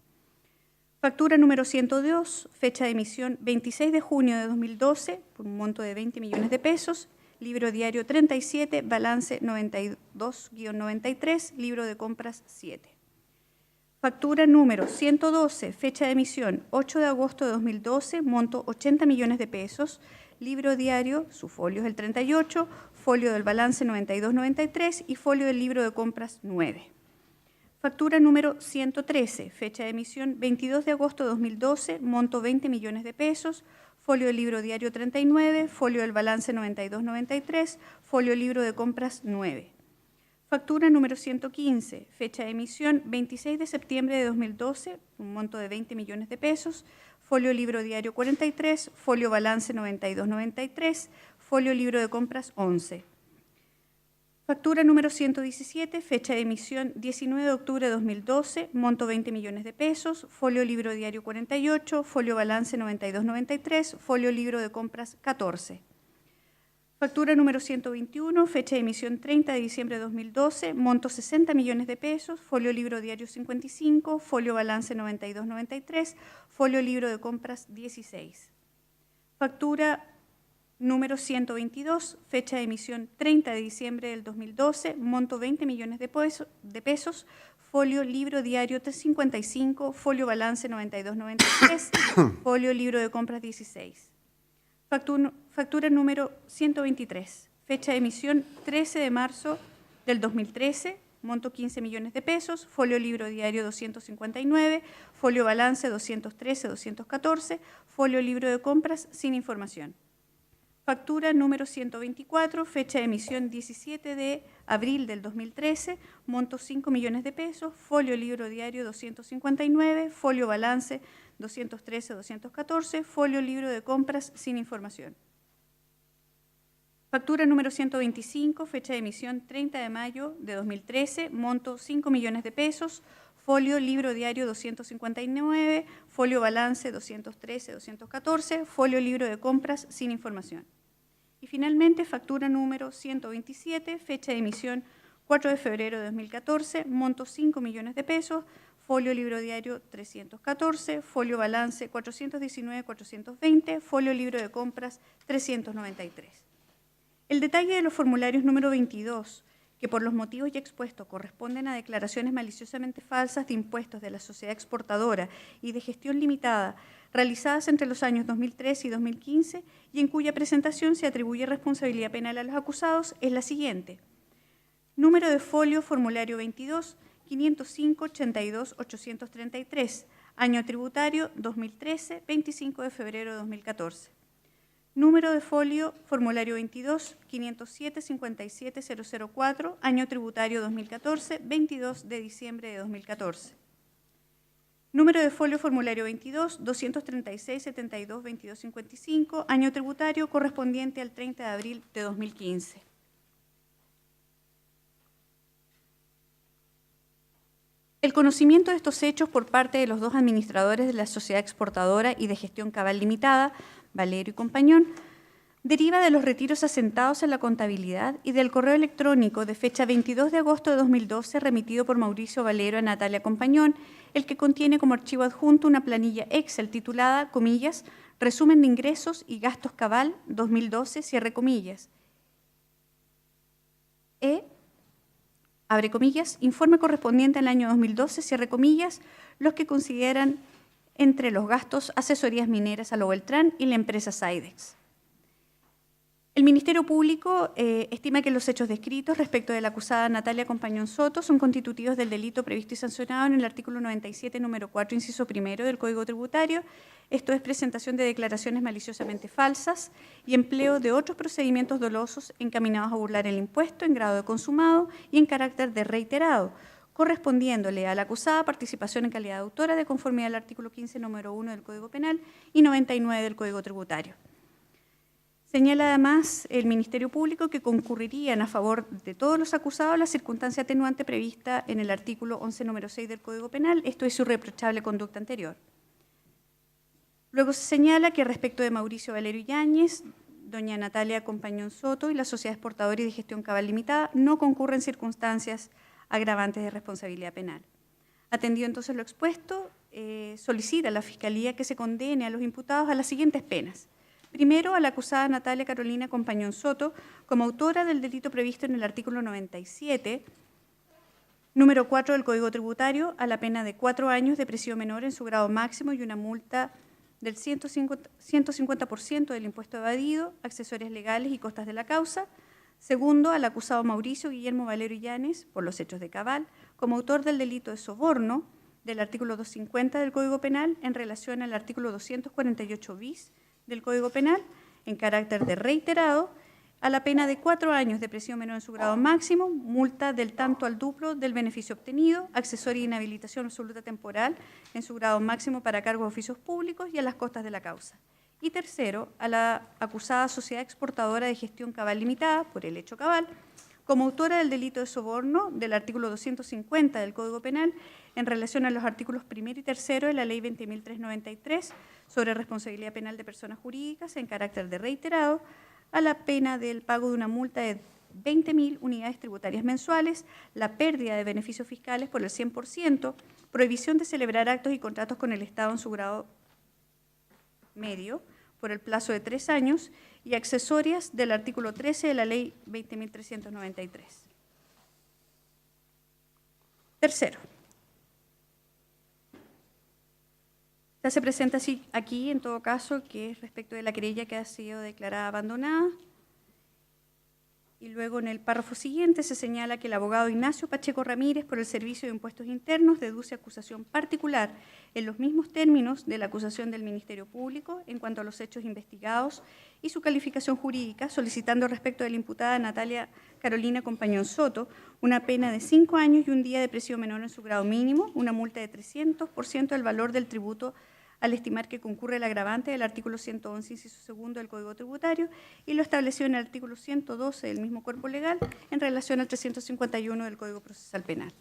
Factura número 102, fecha de emisión 26 de junio de 2012, por un monto de 20 millones de pesos, libro diario 37, balance 92-93, libro de compras 7. Factura número 112, fecha de emisión 8 de agosto de 2012, monto 80 millones de pesos, libro diario, su folio es el 38, folio del balance 92-93 y folio del libro de compras 9. Factura número 113, fecha de emisión 22 de agosto de 2012, monto 20 millones de pesos, folio del libro diario 39, folio del balance 92-93, folio del libro de compras 9. Factura número 115, fecha de emisión 26 de septiembre de 2012, un monto de 20 millones de pesos, folio libro diario 43, folio balance 92-93, folio libro de compras 11. Factura número 117, fecha de emisión 19 de octubre de 2012, monto 20 millones de pesos, folio libro diario 48, folio balance 92-93, folio libro de compras 14. Factura número 121, fecha de emisión 30 de diciembre de 2012, monto 60 millones de pesos, folio libro diario 55, folio balance 92-93, folio libro de compras 16. Factura número 122, fecha de emisión 30 de diciembre del 2012, monto 20 millones de pesos, folio libro diario 355, folio balance 92-93, folio libro de compras 16. Factura número 123, fecha de emisión 13 de marzo del 2013, monto 15 millones de pesos, folio libro diario 259, folio balance 213-214, folio libro de compras sin información. Factura número 124, fecha de emisión 17 de abril del 2013, monto 5 millones de pesos, folio libro diario 259, folio balance 213-214, folio libro de compras sin información. Factura número 125, fecha de emisión 30 de mayo de 2013, monto 5 millones de pesos, folio libro diario 259, folio balance 213, 214, folio libro de compras sin información. Y finalmente, factura número 127, fecha de emisión 4 de febrero de 2014, monto 5 millones de pesos, folio libro diario 314, folio balance 419, 420, folio libro de compras 393. El detalle de los formularios número 22, que por los motivos ya expuestos corresponden a declaraciones maliciosamente falsas de impuestos de la sociedad exportadora y de gestión limitada realizadas entre los años 2013 y 2015 y en cuya presentación se atribuye responsabilidad penal a los acusados, es la siguiente. Número de folio, formulario 22, 505-82-833, año tributario 2013, 25 de febrero de 2014. Número de folio, formulario 22, 507-57-004, año tributario 2014, 22 de diciembre de 2014. Número de folio, formulario 22, 236-72-2255, año tributario correspondiente al 30 de abril de 2015. El conocimiento de estos hechos por parte de los dos administradores de la sociedad exportadora y de gestión cabal limitada, Valero y Compañón, deriva de los retiros asentados en la contabilidad y del correo electrónico de fecha 22 de agosto de 2012 remitido por Mauricio Valero a Natalia Compañón, el que contiene como archivo adjunto una planilla Excel titulada, comillas, resumen de ingresos y gastos cabal 2012, cierre comillas, abre comillas, informe correspondiente al año 2012, cierre comillas, los que consideran entre los gastos asesorías mineras a Lo Beltrán y la empresa Sidex. El Ministerio Público estima que los hechos descritos respecto de la acusada Natalia Compañón Soto son constitutivos del delito previsto y sancionado en el artículo 97, número 4, inciso primero del Código Tributario, esto es presentación de declaraciones maliciosamente falsas y empleo de otros procedimientos dolosos encaminados a burlar el impuesto en grado de consumado y en carácter de reiterado, correspondiéndole a la acusada participación en calidad de autora de conformidad al artículo 15, número 1 del Código Penal y 99 del Código Tributario. Señala además el Ministerio Público que concurrirían a favor de todos los acusados la circunstancia atenuante prevista en el artículo 11, número 6 del Código Penal, esto es su irreprochable conducta anterior. Luego se señala que respecto de Mauricio Valero Yáñez, doña Natalia Compañón Soto y la Sociedad Exportadora y de Gestión Cabal Limitada no concurren circunstancias agravantes de responsabilidad penal. Atendido entonces lo expuesto, solicita a la Fiscalía que se condene a los imputados a las siguientes penas. Primero, a la acusada Natalia Carolina Compañón Soto como autora del delito previsto en el artículo 97, número 4 del Código Tributario, a la pena de 4 años de prisión menor en su grado máximo y una multa del 150% del impuesto evadido, accesorias legales y costas de la causa. Segundo, al acusado Mauricio Guillermo Valero Yáñez, por los hechos de cabal, como autor del delito de soborno del artículo 250 del Código Penal en relación al artículo 248 bis del Código Penal, en carácter de reiterado, a la pena de 4 años de prisión menor en su grado máximo, multa del tanto al duplo del beneficio obtenido, accesoria e inhabilitación absoluta temporal en su grado máximo para cargos de oficios públicos y a las costas de la causa. Y tercero, a la acusada Sociedad Exportadora de Gestión Cabal Limitada, por el hecho cabal, como autora del delito de soborno del artículo 250 del Código Penal en relación a los artículos 1 y 3 de la Ley 20.393 sobre responsabilidad penal de personas jurídicas en carácter de reiterado, a la pena del pago de una multa de 20.000 unidades tributarias mensuales, la pérdida de beneficios fiscales por el 100%, prohibición de celebrar actos y contratos con el Estado en su grado medio por el plazo de 3 años y accesorias del artículo 13 de la Ley 20.393. Tercero, ya se presenta así aquí, en todo caso, que es respecto de la querella que ha sido declarada abandonada. Y luego en el párrafo siguiente se señala que el abogado Ignacio Pacheco Ramírez, por el Servicio de Impuestos Internos, deduce acusación particular en los mismos términos de la acusación del Ministerio Público en cuanto a los hechos investigados y su calificación jurídica, solicitando respecto de la imputada Natalia Carolina Compañón Soto una pena de 5 años y un día de prisión menor en su grado mínimo, una multa de 300% del valor del tributo al estimar que concurre el agravante del artículo 111, inciso segundo del Código Tributario, y lo establecido en el artículo 112 del mismo cuerpo legal en relación al 351 del Código Procesal Penal.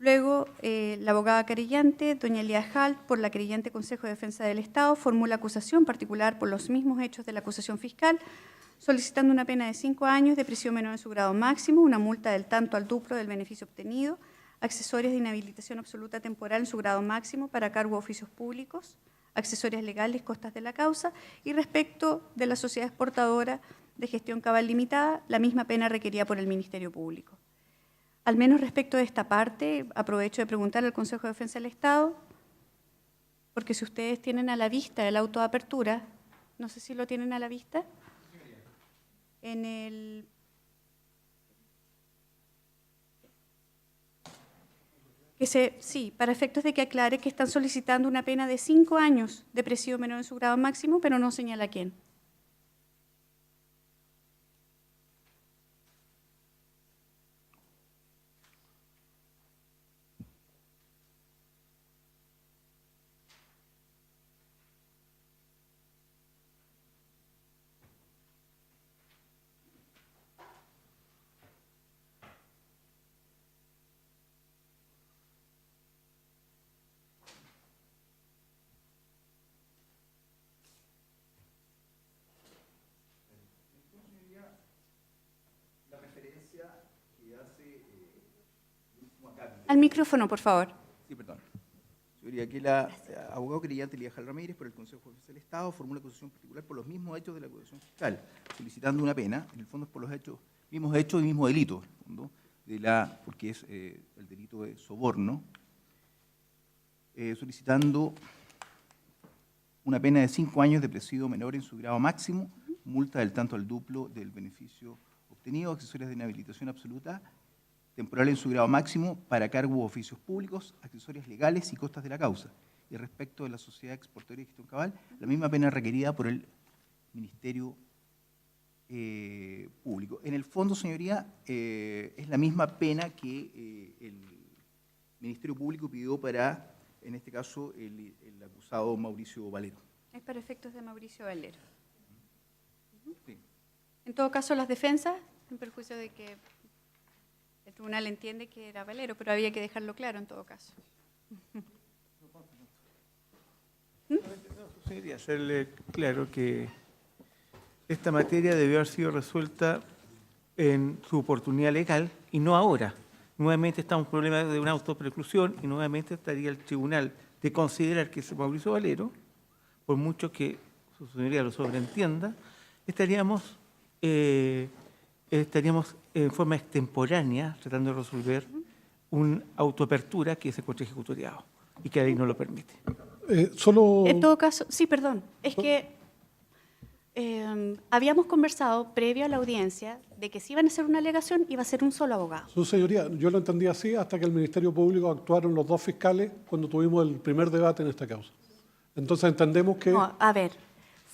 Luego, la abogada querellante, doña Elías Halt, por la querellante Consejo de Defensa del Estado, formula acusación particular por los mismos hechos de la acusación fiscal, solicitando una pena de 5 años de prisión menor en su grado máximo, una multa del tanto al duplo del beneficio obtenido, accesorias de inhabilitación absoluta temporal en su grado máximo para cargo de oficios públicos, accesorias legales, costas de la causa, y respecto de la sociedad exportadora de gestión cabal limitada, la misma pena requerida por el Ministerio Público. Al menos respecto de esta parte, aprovecho de preguntar al Consejo de Defensa del Estado, porque si ustedes tienen a la vista el auto de apertura, no sé si lo tienen a la vista, en el... Sí, para efectos de que aclare que están solicitando una pena de 5 años de presidio menor en su grado máximo, pero no señala quién. Al micrófono, por favor. Sí, perdón. Señoría, que la abogado querellante Elías Halt Ramírez por el Consejo de Defensa del Estado formula acusación particular por los mismos hechos de la acusación fiscal, solicitando una pena, en el fondo es por los mismos hechos y mismo delito, en el fondo, porque es el delito de soborno, solicitando una pena de 5 años de presidio menor en su grado máximo, multa del tanto al duplo del beneficio obtenido, accesorias de inhabilitación absoluta, temporal en su grado máximo para cargo de oficios públicos, accesorias legales y costas de la causa. Y respecto de la sociedad exportadora de gestión cabal, la misma pena requerida por el Ministerio Público. En el fondo, señoría, es la misma pena que el Ministerio Público pidió para, en este caso, el acusado Mauricio Valero. Es para efectos de Mauricio Valero. Sí. En todo caso, las defensas, en perjuicio de que el tribunal entiende que era Valero, pero había que dejarlo claro en todo caso. Sería hacerle claro que esta materia debió haber sido resuelta en su oportunidad legal y no ahora. Nuevamente estamos en un problema de una autopreclusión y nuevamente estaría el tribunal de considerar que es Mauricio Valero, por mucho que su señoría lo sobreentienda, estaríamos en forma extemporánea tratando de resolver una autoapertura que se encuentra ejecutoriado y que la ley no lo permite. En todo caso, sí, perdón, es que habíamos conversado previo a la audiencia de que si iban a hacer una alegación iba a ser un solo abogado. Su señoría, yo lo entendí así hasta que el Ministerio Público actuaron los dos fiscales cuando tuvimos el primer debate en esta causa. Entonces entendemos que... No, a ver,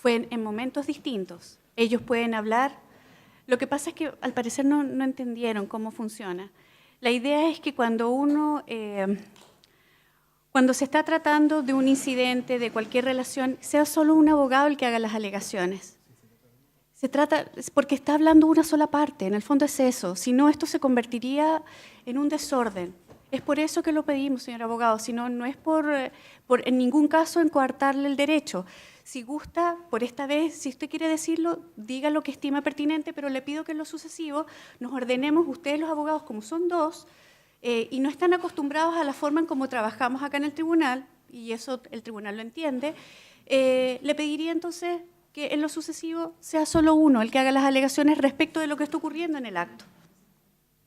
fue en momentos distintos. Ellos pueden hablar. Lo que pasa es que al parecer no entendieron cómo funciona. La idea es que cuando cuando se está tratando de un incidente, de cualquier relación, sea solo un abogado el que haga las alegaciones. Se trata, porque está hablando una sola parte, en el fondo es eso. Si no, esto se convertiría en un desorden. Es por eso que lo pedimos, señor abogado, si no, no es por en ningún caso en coartarle el derecho. Si gusta, por esta vez, si usted quiere decirlo, diga lo que estima pertinente, pero le pido que en lo sucesivo nos ordenemos, ustedes los abogados, como son dos, y no están acostumbrados a la forma en cómo trabajamos acá en el tribunal, y eso el tribunal lo entiende, le pediría entonces que en lo sucesivo sea solo uno el que haga las alegaciones respecto de lo que está ocurriendo en el acto.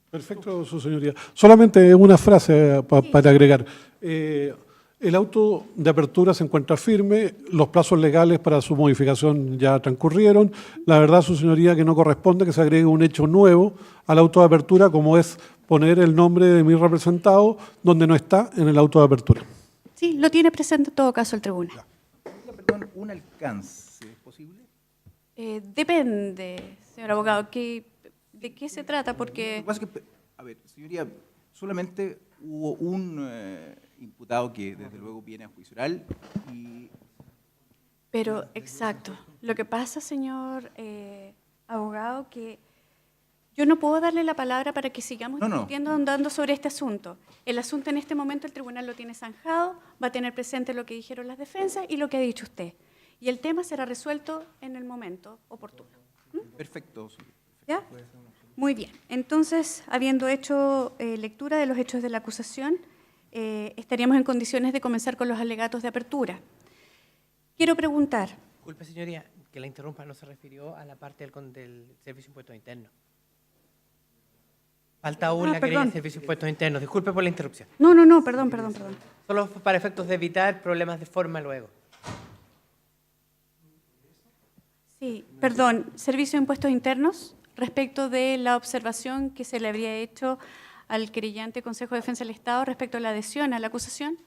Perfecto, su señoría. Solamente una frase para agregar. El auto de apertura se encuentra firme, los plazos legales para su modificación ya transcurrieron. La verdad, su señoría, que no corresponde que se agregue un hecho nuevo al auto de apertura, como es poner el nombre de mi representado donde no está en el auto de apertura. Sí, lo tiene presente en todo caso el tribunal. Perdón, ¿un alcance es posible? Depende, señor abogado, ¿de qué se trata? Porque... Lo que pasa es que, a ver, señoría, solamente hubo un imputado que desde luego viene a juicio oral y... Pero, exacto. Lo que pasa, señor abogado, que Yo no puedo darle la palabra para que sigamos No, no. discutiendo, andando sobre este asunto. El asunto en este momento el tribunal lo tiene zanjado, va a tener presente lo que dijeron las defensas y lo que ha dicho usted. Y el tema será resuelto en el momento oportuno. Perfecto, señoría. ¿Ya? Muy bien. Entonces, habiendo hecho lectura de los hechos de la acusación, estaríamos en condiciones de comenzar con los alegatos de apertura. Quiero preguntar, Disculpe, señoría, que la interrumpa, no se refirió a la parte del Servicio de Impuestos Internos. Falta aún la querella perdón. del Servicio de Impuestos Internos. Disculpe por la interrupción. no, perdón. Solo para efectos de evitar problemas de forma luego. Sí, perdón, Servicio de Impuestos Internos, respecto de la observación que se le habría hecho al querellante Consejo de Defensa del Estado respecto a la adhesión a la acusación.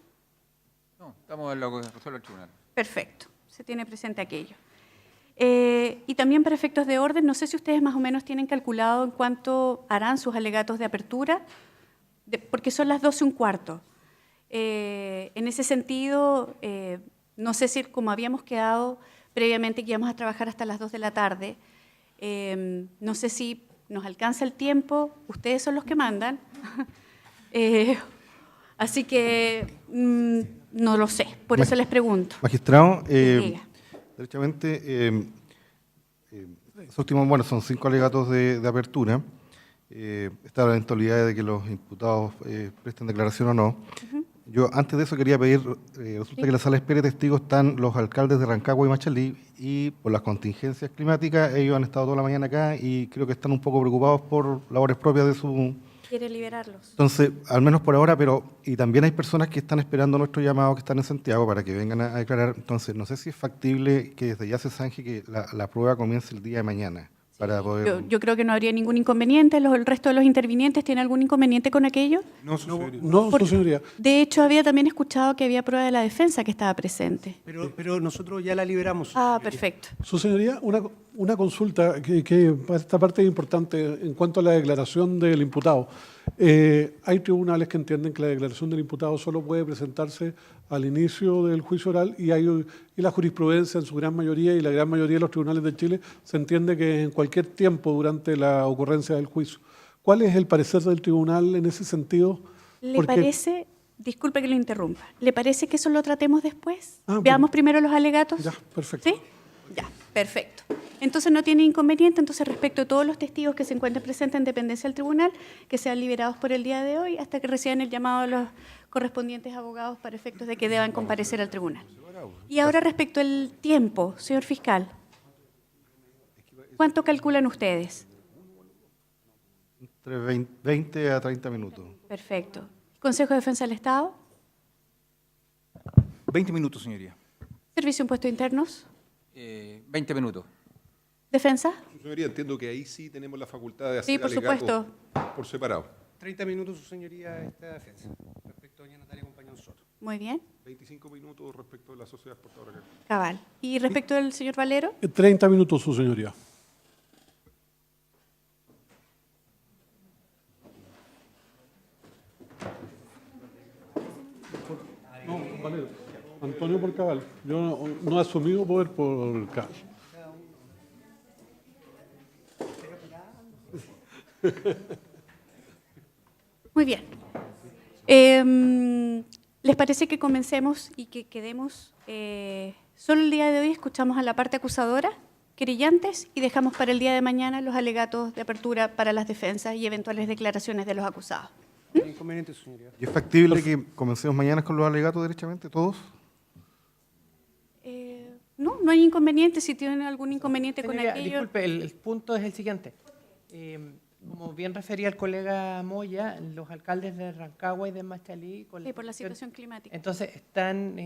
No, estamos en lo que resuelve el tribunal. Perfecto, se tiene presente aquello. Y también para efectos de orden, no sé si ustedes más o menos tienen calculado en cuánto harán sus alegatos de apertura, porque son las 12:15. En ese sentido, no sé si como habíamos quedado previamente que íbamos a trabajar hasta las 2 de la tarde, no sé si nos alcanza el tiempo, ustedes son los que mandan, así que no lo sé, por eso les pregunto. Magistrado, Diga. derechamente, los últimos, bueno, son 5 alegatos de apertura. Está la eventualidad de que los imputados presten declaración o no. Yo antes de eso quería pedir, resulta que en la sala de espera de testigos están los alcaldes de Rancagua y Machalí, y por las contingencias climáticas ellos han estado toda la mañana acá y creo que están un poco preocupados por labores propias de su... ¿Quiere liberarlos? Entonces, al menos por ahora, y también hay personas que están esperando nuestro llamado que están en Santiago para que vengan a declarar. Entonces, no sé si es factible que desde ya se zanje que la prueba comience el día de mañana para poder... Yo creo que no habría ningún inconveniente. ¿El resto de los intervinientes tiene algún inconveniente con aquello? No, su señoría. De hecho, había también escuchado que había prueba de la defensa que estaba presente. Pero nosotros ya la liberamos. Ah, perfecto. Su señoría, una consulta que para esta parte es importante en cuanto a la declaración del imputado. Hay tribunales que entienden que la declaración del imputado solo puede presentarse al inicio del juicio oral y la jurisprudencia en su gran mayoría y la gran mayoría de los tribunales de Chile se entiende que en cualquier tiempo durante la ocurrencia del juicio. ¿Cuál es el parecer del tribunal en ese sentido? ¿Le parece, disculpe que lo interrumpa, ¿le parece que eso lo tratemos después? Ah, Veamos primero los alegatos. Ya, perfecto. ¿Sí? Ya, perfecto. Entonces no tiene inconveniente, entonces respecto a todos los testigos que se encuentren presentes en dependencia del tribunal, que sean liberados por el día de hoy hasta que reciban el llamado de los correspondientes abogados para efectos de que deban comparecer al tribunal. Y ahora respecto al tiempo, señor fiscal, ¿cuánto calculan ustedes? Entre 20 a 30 minutos. Perfecto. ¿Consejo de Defensa del Estado? 20 minutos, señoría. ¿Servicio de Impuestos Internos? 20 minutos. ¿Defensa? Su señoría, entiendo que ahí sí tenemos la facultad de hacer Sí, por alegatos supuesto. por separado. 30 minutos, su señoría, esta defensa. Respecto a doña Natalia Compañón Soto. Muy bien. 25 minutos respecto de la sociedad exportadora. Cabal. ¿Y respecto del señor Valero? 30 minutos, su señoría. No, Valero. Antonio por Cabal. Yo no he asumido poder por Cabal. Muy bien. ¿Les parece que comencemos y que quedemos solo el día de hoy? Escuchamos a la parte acusadora, querellantes, y dejamos para el día de mañana los alegatos de apertura para las defensas y eventuales declaraciones de los acusados. Inconveniente, su señoría. ¿Y es factible que comencemos mañana con los alegatos derechamente, todos? No hay inconveniente. Si tienen algún inconveniente con Señoría, aquello. disculpe, el punto es el siguiente. Como bien refería el colega Moya, los alcaldes de Rancagua y de Machalí... Sí, por la situación climática. Entonces están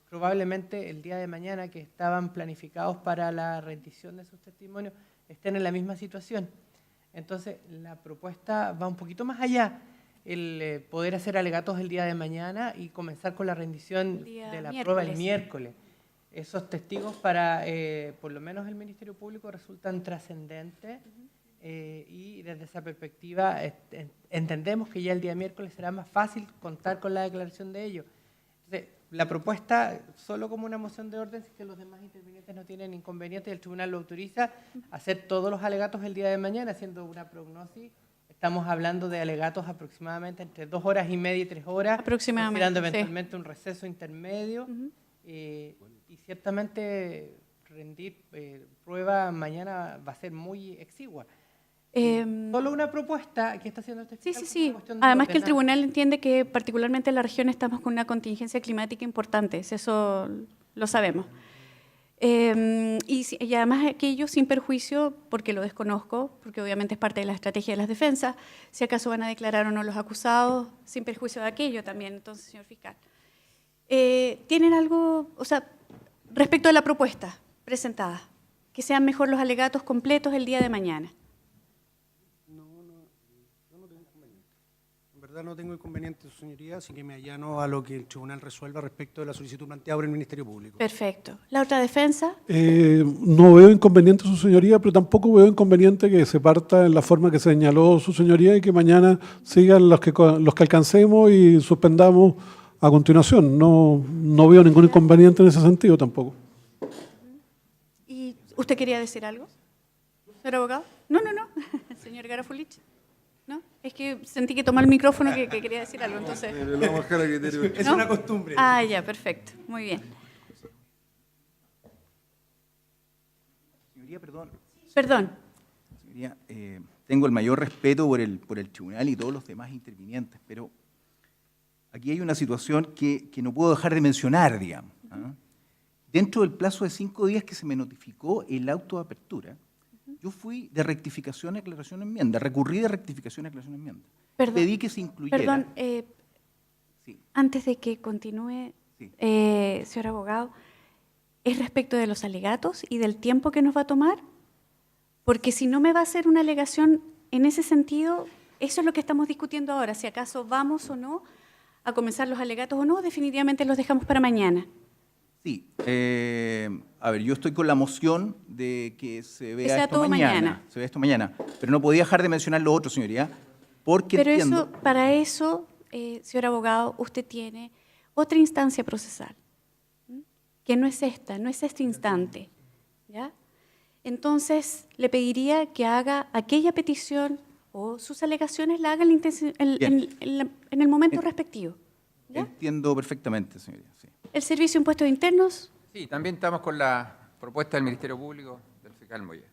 probablemente el día de mañana que estaban planificados para la rendición de sus testimonios, estén en la misma situación. Entonces la propuesta va un poquito más allá, el poder hacer alegatos el día de mañana y comenzar con la rendición de la prueba el miércoles. Esos testigos para, por lo menos el Ministerio Público, resultan trascendentes. Y desde esa perspectiva entendemos que ya el día miércoles será más fácil contar con la declaración de ellos. Entonces, la propuesta, solo como una moción de orden, si es que los demás intervinientes no tienen inconveniente, el tribunal lo autoriza a hacer todos los alegatos el día de mañana, haciendo una prognosis. Estamos hablando de alegatos aproximadamente entre 2 horas y media y 3 horas, Aproximadamente, considerando sí. eventualmente un receso intermedio. Y ciertamente rendir prueba mañana va a ser muy exigua. Solo una propuesta que está haciendo este Sí, fiscal sí, por una sí. cuestión de Además que el ordenar. tribunal entiende que particularmente en la región estamos con una contingencia climática importante, eso lo sabemos. Y además aquello sin perjuicio, porque lo desconozco, porque obviamente es parte de la estrategia de las defensas, si acaso van a declarar o no los acusados, sin perjuicio de aquello también, entonces, señor fiscal. ¿Tienen algo, o sea, respecto de la propuesta presentada, que sean mejor los alegatos completos el día de mañana? En verdad no tengo inconveniente, su señoría, así que me allano a lo que el tribunal resuelva respecto de la solicitud planteada por el Ministerio Público. Perfecto. ¿La otra defensa? No veo inconveniente, su señoría, pero tampoco veo inconveniente que se parta en la forma que señaló su señoría y que mañana sigan los que alcancemos y suspendamos a continuación. No veo ningún inconveniente en ese sentido tampoco. ¿Y usted quería decir algo, señor abogado? No. Señor Garafulich. ¿No? Es que sentí que tomó el micrófono que quería decir algo, entonces... Es ¿No? una costumbre. Ah, ya, perfecto. Muy bien. Señoría, perdón. Perdón. Señoría, tengo el mayor respeto por el tribunal y todos los demás intervinientes, pero aquí hay una situación que no puedo dejar de mencionar, digamos. ¿Ah? Dentro del plazo de 5 días que se me notificó el auto de apertura, yo fui de rectificación, aclaración, enmienda, recurrí de rectificación, aclaración, enmienda. Perdón. Pedí que se incluyera. Perdón, Sí. antes de que continúe, Sí. señor abogado, ¿es respecto de los alegatos y del tiempo que nos va a tomar? Porque si no me va a hacer una alegación en ese sentido, eso es lo que estamos discutiendo ahora, si acaso vamos o no a comenzar los alegatos o no, definitivamente los dejamos para mañana. Sí. A ver, yo estoy con la moción de que se vea sea esto todo mañana. Se vea esto mañana. Pero no podía dejar de mencionar lo otro, señoría, porque Pero entiendo... para eso, señor abogado, usted tiene otra instancia procesal, ¿m? Que no es esta instante, ¿ya? Entonces, le pediría que haga aquella petición o sus alegaciones la haga en el momento respectivo, ¿ya? Entiendo perfectamente, señoría. Sí. El Servicio de Impuestos Internos, Sí, también estamos con la propuesta del Ministerio Público del fiscal Moya.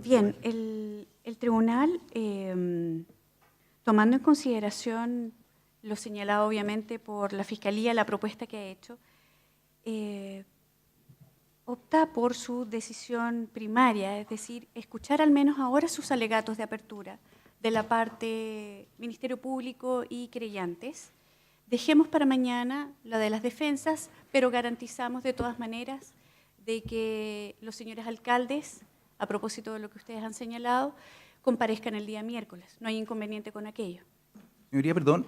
Bien, el tribunal, tomando en consideración lo señalado obviamente por la Fiscalía, la propuesta que ha hecho, opta por su decisión primaria, es decir, escuchar al menos ahora sus alegatos de apertura de la parte Ministerio Público y querellantes. Dejemos para mañana la de las defensas, pero garantizamos de todas maneras de que los señores alcaldes, a propósito de lo que ustedes han señalado, comparezcan el día miércoles. No hay inconveniente con aquello. Señoría, perdón.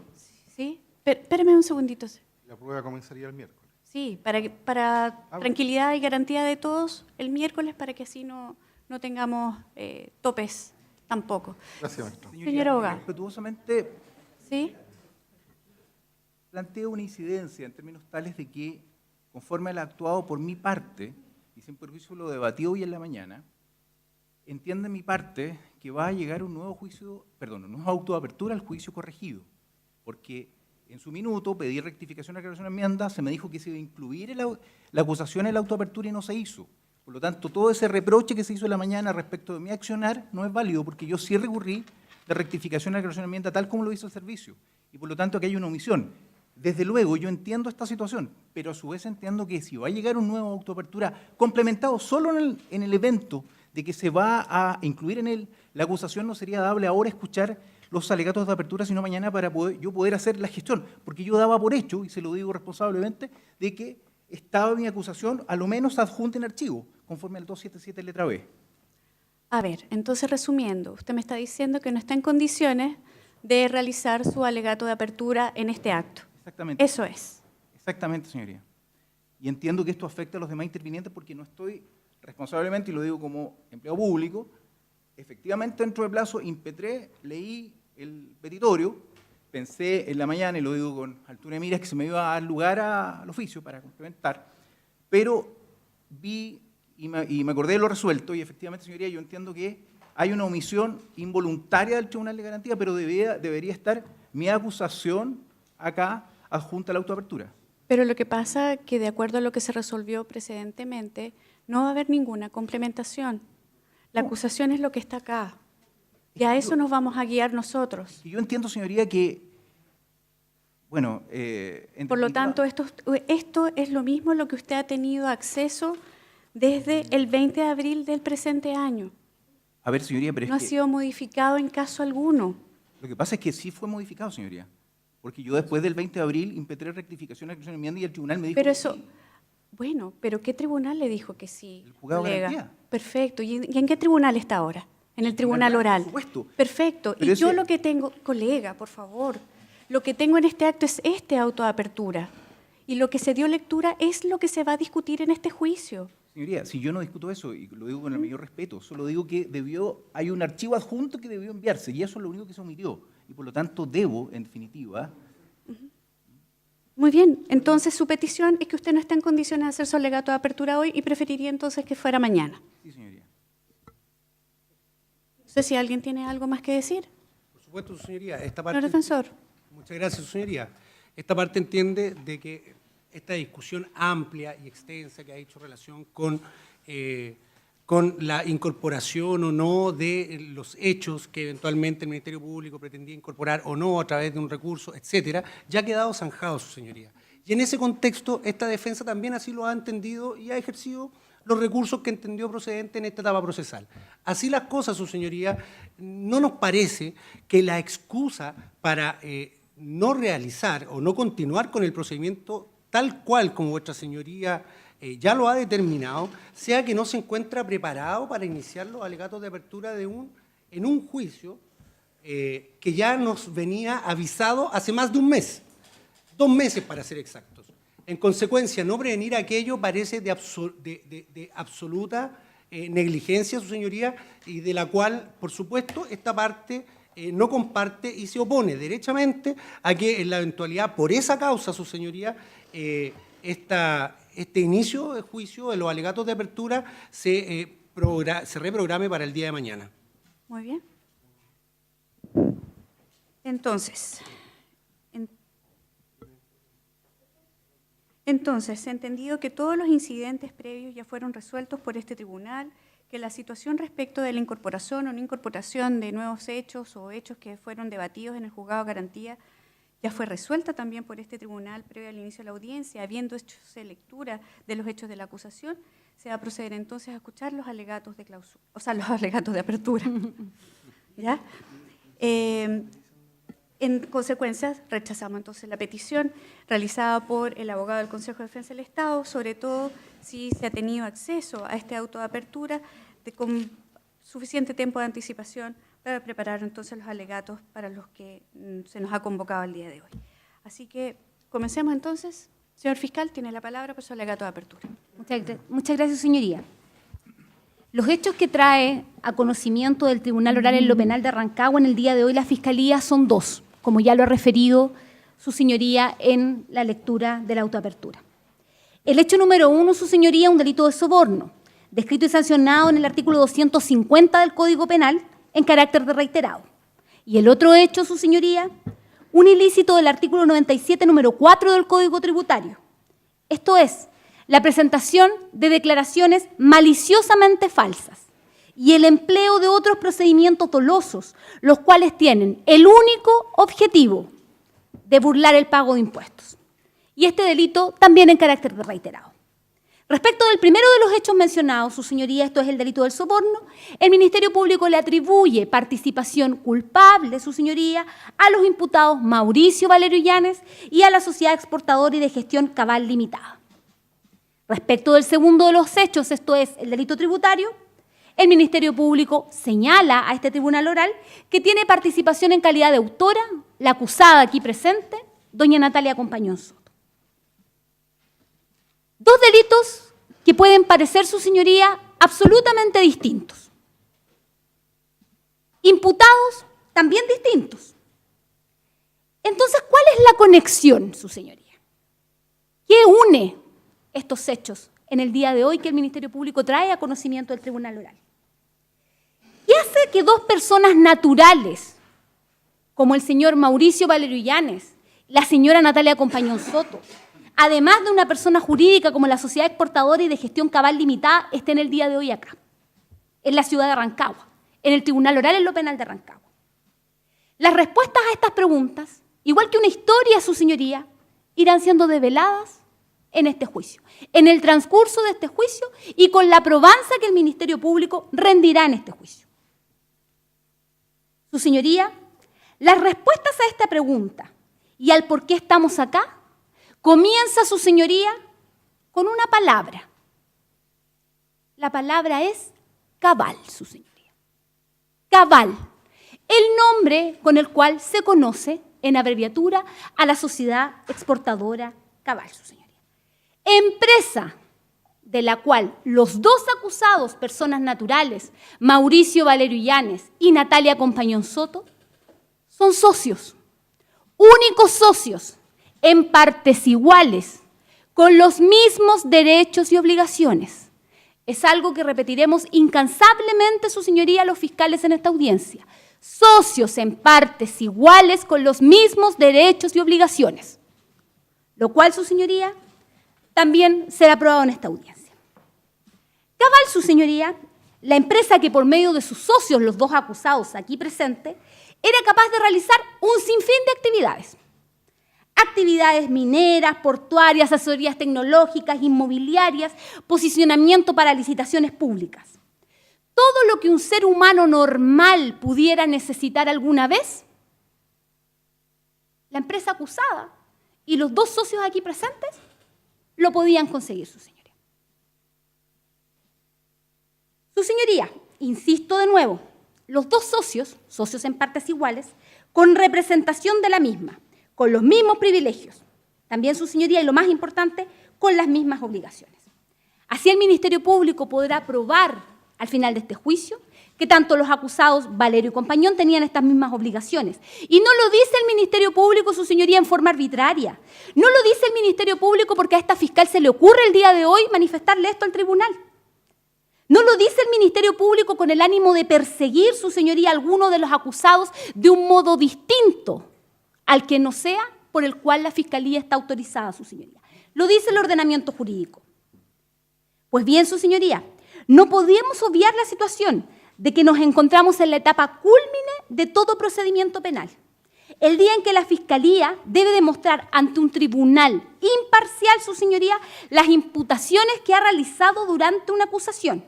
¿Sí? Espérame un segundito. La prueba comenzaría el miércoles. Sí, para tranquilidad y garantía de todos, el miércoles, para que así no tengamos topes tampoco. Gracias, maestro. Señor abogado. Respetuosamente, ¿Sí? planteo una incidencia en términos tales de que, conforme al actuado por mi parte, y sin perjuicio lo debatió hoy en la mañana, entiende mi parte que va a llegar un nuevo juicio, perdón, una nueva autoapertura al juicio corregido, porque en su minuto pedí rectificación, aclaración, enmienda, se me dijo que se iba a incluir la acusación en la autoapertura y no se hizo. Por lo tanto, todo ese reproche que se hizo en la mañana respecto de mi accionar no es válido, porque yo sí recurrí de rectificación, aclaración, enmienda, tal como lo hizo el servicio, y por lo tanto aquí hay una omisión. Desde luego, yo entiendo esta situación, pero a su vez entiendo que si va a llegar un nuevo autoapertura complementado solo en el evento de que se va a incluir en él la acusación, no sería dable ahora escuchar los alegatos de apertura, sino mañana para yo poder hacer la gestión, porque yo daba por hecho, y se lo digo responsablemente, de que estaba mi acusación a lo menos adjunta en archivo, conforme al 277 letra B. A ver, entonces resumiendo, usted me está diciendo que no está en condiciones de realizar su alegato de apertura en este acto. Exactamente. Eso es. Exactamente, señoría. Y entiendo que esto afecta a los demás intervinientes porque no estoy responsablemente, y lo digo como empleado público, efectivamente dentro de plazo impetré, leí el petitorio, pensé en la mañana, y lo digo con altura de miras, que se me iba a dar lugar al oficio para complementar, pero vi y me acordé de lo resuelto, y efectivamente, señoría, yo entiendo que hay una omisión involuntaria del Tribunal de Garantía, pero debería estar mi acusación acá adjunta a la autoapertura. Pero lo que pasa es que de acuerdo a lo que se resolvió precedentemente, no va a haber ninguna complementación. La acusación es lo que está acá. Y a eso nos vamos a guiar nosotros. Y yo entiendo, señoría, que, bueno... Por lo tanto, esto es lo mismo a lo que usted ha tenido acceso desde el 20 de abril del presente año. A ver, señoría, pero no ha sido modificado en caso alguno. Lo que pasa es que sí fue modificado, señoría. Porque yo después del 20 de abril impetré rectificación, aclaración, enmienda, y el tribunal me dijo pero que eso, sí. Bueno, pero ¿qué tribunal le dijo que sí? El juzgado de colega? garantía. Perfecto. ¿Y en qué tribunal está ahora? En el tribunal oral. Por supuesto. Perfecto. Pero Y yo ese- lo que tengo, colega, por favor, lo que tengo en este acto es este auto de apertura. Y lo que se dio lectura es lo que se va a discutir en este juicio. Señoría, si yo no discuto eso, y lo digo con el mayor respeto, solo digo que hay un archivo adjunto que debió enviarse, y eso es lo único que se omitió. Y por lo tanto debo, en definitiva... Muy bien, entonces su petición es que usted no está en condiciones de hacer su alegato de apertura hoy y preferiría entonces que fuera mañana. Sí, señoría. No sé si alguien tiene algo más que decir. Por supuesto, su señoría. Esta Señor parte, defensor. muchas gracias, su señoría. Esta parte entiende de que esta discusión amplia y extensa que ha hecho relación con la incorporación o no de los hechos que eventualmente el Ministerio Público pretendía incorporar o no a través de un recurso, etcétera, ya ha quedado zanjado, su señoría. Y en ese contexto, esta defensa también así lo ha entendido y ha ejercido los recursos que entendió procedente en esta etapa procesal. Así las cosas, su señoría, no nos parece que la excusa para no realizar o no continuar con el procedimiento tal cual como vuestra señoría ya lo ha determinado, sea que no se encuentra preparado para iniciar los alegatos de apertura en un juicio que ya nos venía avisado hace más de un mes, 2 meses para ser exactos. En consecuencia, no prevenir aquello parece de absoluta negligencia, su señoría, y de la cual, por supuesto, esta parte no comparte y se opone derechamente a que en la eventualidad, por esa causa, su señoría, este inicio de juicio de los alegatos de apertura se reprograme para el día de mañana. Muy bien. Entonces, entendido que todos los incidentes previos ya fueron resueltos por este tribunal, que la situación respecto de la incorporación o no incorporación de nuevos hechos o hechos que fueron debatidos en el juzgado de garantía ya fue resuelta también por este tribunal previo al inicio de la audiencia, habiendo hecho lectura de los hechos de la acusación, se va a proceder entonces a escuchar los alegatos de clausura, o sea, los alegatos de apertura. ¿Ya? En consecuencia, rechazamos entonces la petición realizada por el abogado del Consejo de Defensa del Estado, sobre todo si se ha tenido acceso a este auto de apertura con suficiente tiempo de anticipación para preparar entonces los alegatos para los que se nos ha convocado el día de hoy. Así que comencemos entonces. Señor fiscal, tiene la palabra para su alegato de apertura. Muchas gracias, señoría. Los hechos que trae a conocimiento del Tribunal Oral en lo Penal de Rancagua en el día de hoy la Fiscalía son dos, como ya lo ha referido su señoría en la lectura de la autoapertura. El hecho número 1, su señoría, un delito de soborno, descrito y sancionado en el artículo 250 del Código Penal en carácter de reiterado. Y el otro hecho, su señoría, un ilícito del artículo 97, número 4 del Código Tributario. Esto es, la presentación de declaraciones maliciosamente falsas y el empleo de otros procedimientos dolosos, los cuales tienen el único objetivo de burlar el pago de impuestos. Y este delito también en carácter de reiterado. Respecto del primero de los hechos mencionados, su señoría, esto es el delito del soborno, el Ministerio Público le atribuye participación culpable, su señoría, a los imputados Mauricio Valerio Illanes y a la Sociedad Exportadora y de Gestión Cabal Limitada. Respecto del segundo de los hechos, esto es el delito tributario, el Ministerio Público señala a este tribunal oral que tiene participación en calidad de autora, la acusada aquí presente, doña Natalia Compañón Soto. Dos delitos que pueden parecer, su señoría, absolutamente distintos. Imputados también distintos. Entonces, ¿cuál es la conexión, su señoría? ¿Qué une estos hechos en el día de hoy que el Ministerio Público trae a conocimiento del Tribunal Oral? ¿Qué hace que dos personas naturales, como el señor Mauricio Valerio Illanes, la señora Natalia Compañón Soto, además de una persona jurídica como la Sociedad Exportadora y de Gestión Cabal Limitada, estén el día de hoy acá, en la ciudad de Rancagua, en el Tribunal Oral en lo Penal de Rancagua? Las respuestas a estas preguntas, igual que una historia, su señoría, irán siendo develadas en este juicio, en el transcurso de este juicio y con la probanza que el Ministerio Público rendirá en este juicio. Su señoría, las respuestas a esta pregunta y al por qué estamos acá, comienza, su señoría, con una palabra. La palabra es cabal, su señoría. Cabal, el nombre con el cual se conoce en abreviatura a la Sociedad Exportadora Cabal, su señoría. Empresa de la cual los dos acusados, personas naturales, Mauricio Valerio Illanes y Natalia Compañón Soto, son socios, únicos socios, en partes iguales, con los mismos derechos y obligaciones. Es algo que repetiremos incansablemente, su señoría, los fiscales en esta audiencia. Socios en partes iguales, con los mismos derechos y obligaciones. Lo cual, su señoría, también será aprobado en esta audiencia. Cabal, su señoría, la empresa que por medio de sus socios, los dos acusados aquí presentes, era capaz de realizar un sinfín de actividades. Actividades mineras, portuarias, asesorías tecnológicas, inmobiliarias, posicionamiento para licitaciones públicas. Todo lo que un ser humano normal pudiera necesitar alguna vez, la empresa acusada y los dos socios aquí presentes lo podían conseguir, su señoría. Su señoría, insisto de nuevo, los dos socios, socios en partes iguales, con representación de la misma, con los mismos privilegios, también, su señoría, y lo más importante, con las mismas obligaciones. Así el Ministerio Público podrá probar al final de este juicio que tanto los acusados Valerio y Compañón tenían estas mismas obligaciones. Y no lo dice el Ministerio Público, su señoría, en forma arbitraria. No lo dice el Ministerio Público porque a esta fiscal se le ocurre el día de hoy manifestarle esto al tribunal. No lo dice el Ministerio Público con el ánimo de perseguir, su señoría, a alguno de los acusados de un modo distinto al que no sea por el cual la Fiscalía está autorizada, su señoría. Lo dice el ordenamiento jurídico. Pues bien, su señoría, no podemos obviar la situación de que nos encontramos en la etapa cúlmine de todo procedimiento penal. El día en que la Fiscalía debe demostrar ante un tribunal imparcial, su señoría, las imputaciones que ha realizado durante una acusación.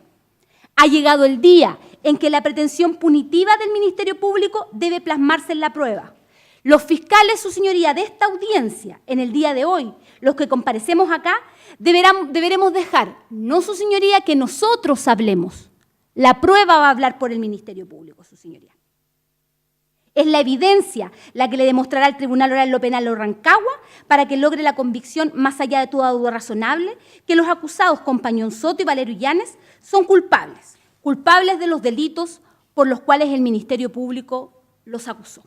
Ha llegado el día en que la pretensión punitiva del Ministerio Público debe plasmarse en la prueba. Los fiscales, su señoría, de esta audiencia, en el día de hoy, los que comparecemos acá, deberemos dejar, no su señoría, que nosotros hablemos. La prueba va a hablar por el Ministerio Público, su señoría. Es la evidencia la que le demostrará al Tribunal Oral en lo Penal de Rancagua para que logre la convicción, más allá de toda duda razonable, que los acusados Compañón Soto y Valerio Illanes son culpables de los delitos por los cuales el Ministerio Público los acusó.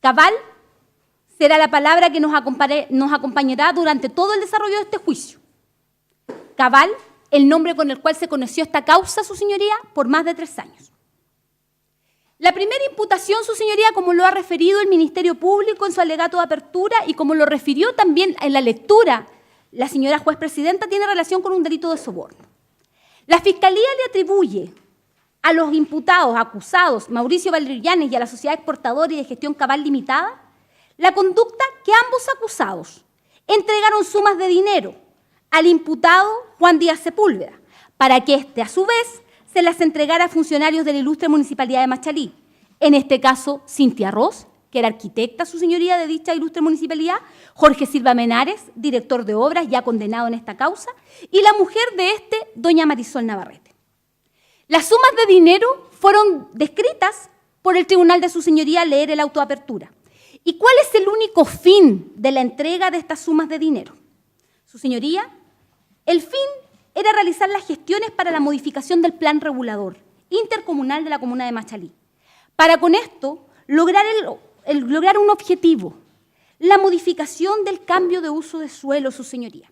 Cabal será la palabra que nos acompañará durante todo el desarrollo de este juicio. Cabal, el nombre con el cual se conoció esta causa, su señoría, por más de 3 años. La primera imputación, su señoría, como lo ha referido el Ministerio Público en su alegato de apertura y como lo refirió también en la lectura la señora juez presidenta, tiene relación con un delito de soborno. La Fiscalía le atribuye a los imputados, acusados, Mauricio Valerio Illanes y a la Sociedad Exportadora y de Gestión Cabal Limitada, la conducta que ambos acusados entregaron sumas de dinero al imputado Juan Díaz Sepúlveda, para que éste, a su vez, se las entregara a funcionarios de la ilustre Municipalidad de Machalí. En este caso, Cintia Ross, que era arquitecta, su señoría, de dicha ilustre municipalidad, Jorge Silva Menares, director de obras, ya condenado en esta causa, y la mujer de este, doña Marisol Navarrete. Las sumas de dinero fueron descritas por el tribunal de su señoría al leer el auto de apertura. ¿Y cuál es el único fin de la entrega de estas sumas de dinero? Su señoría, el fin era realizar las gestiones para la modificación del plan regulador intercomunal de la comuna de Machalí. Para con esto lograr un objetivo, la modificación del cambio de uso de suelo, su señoría.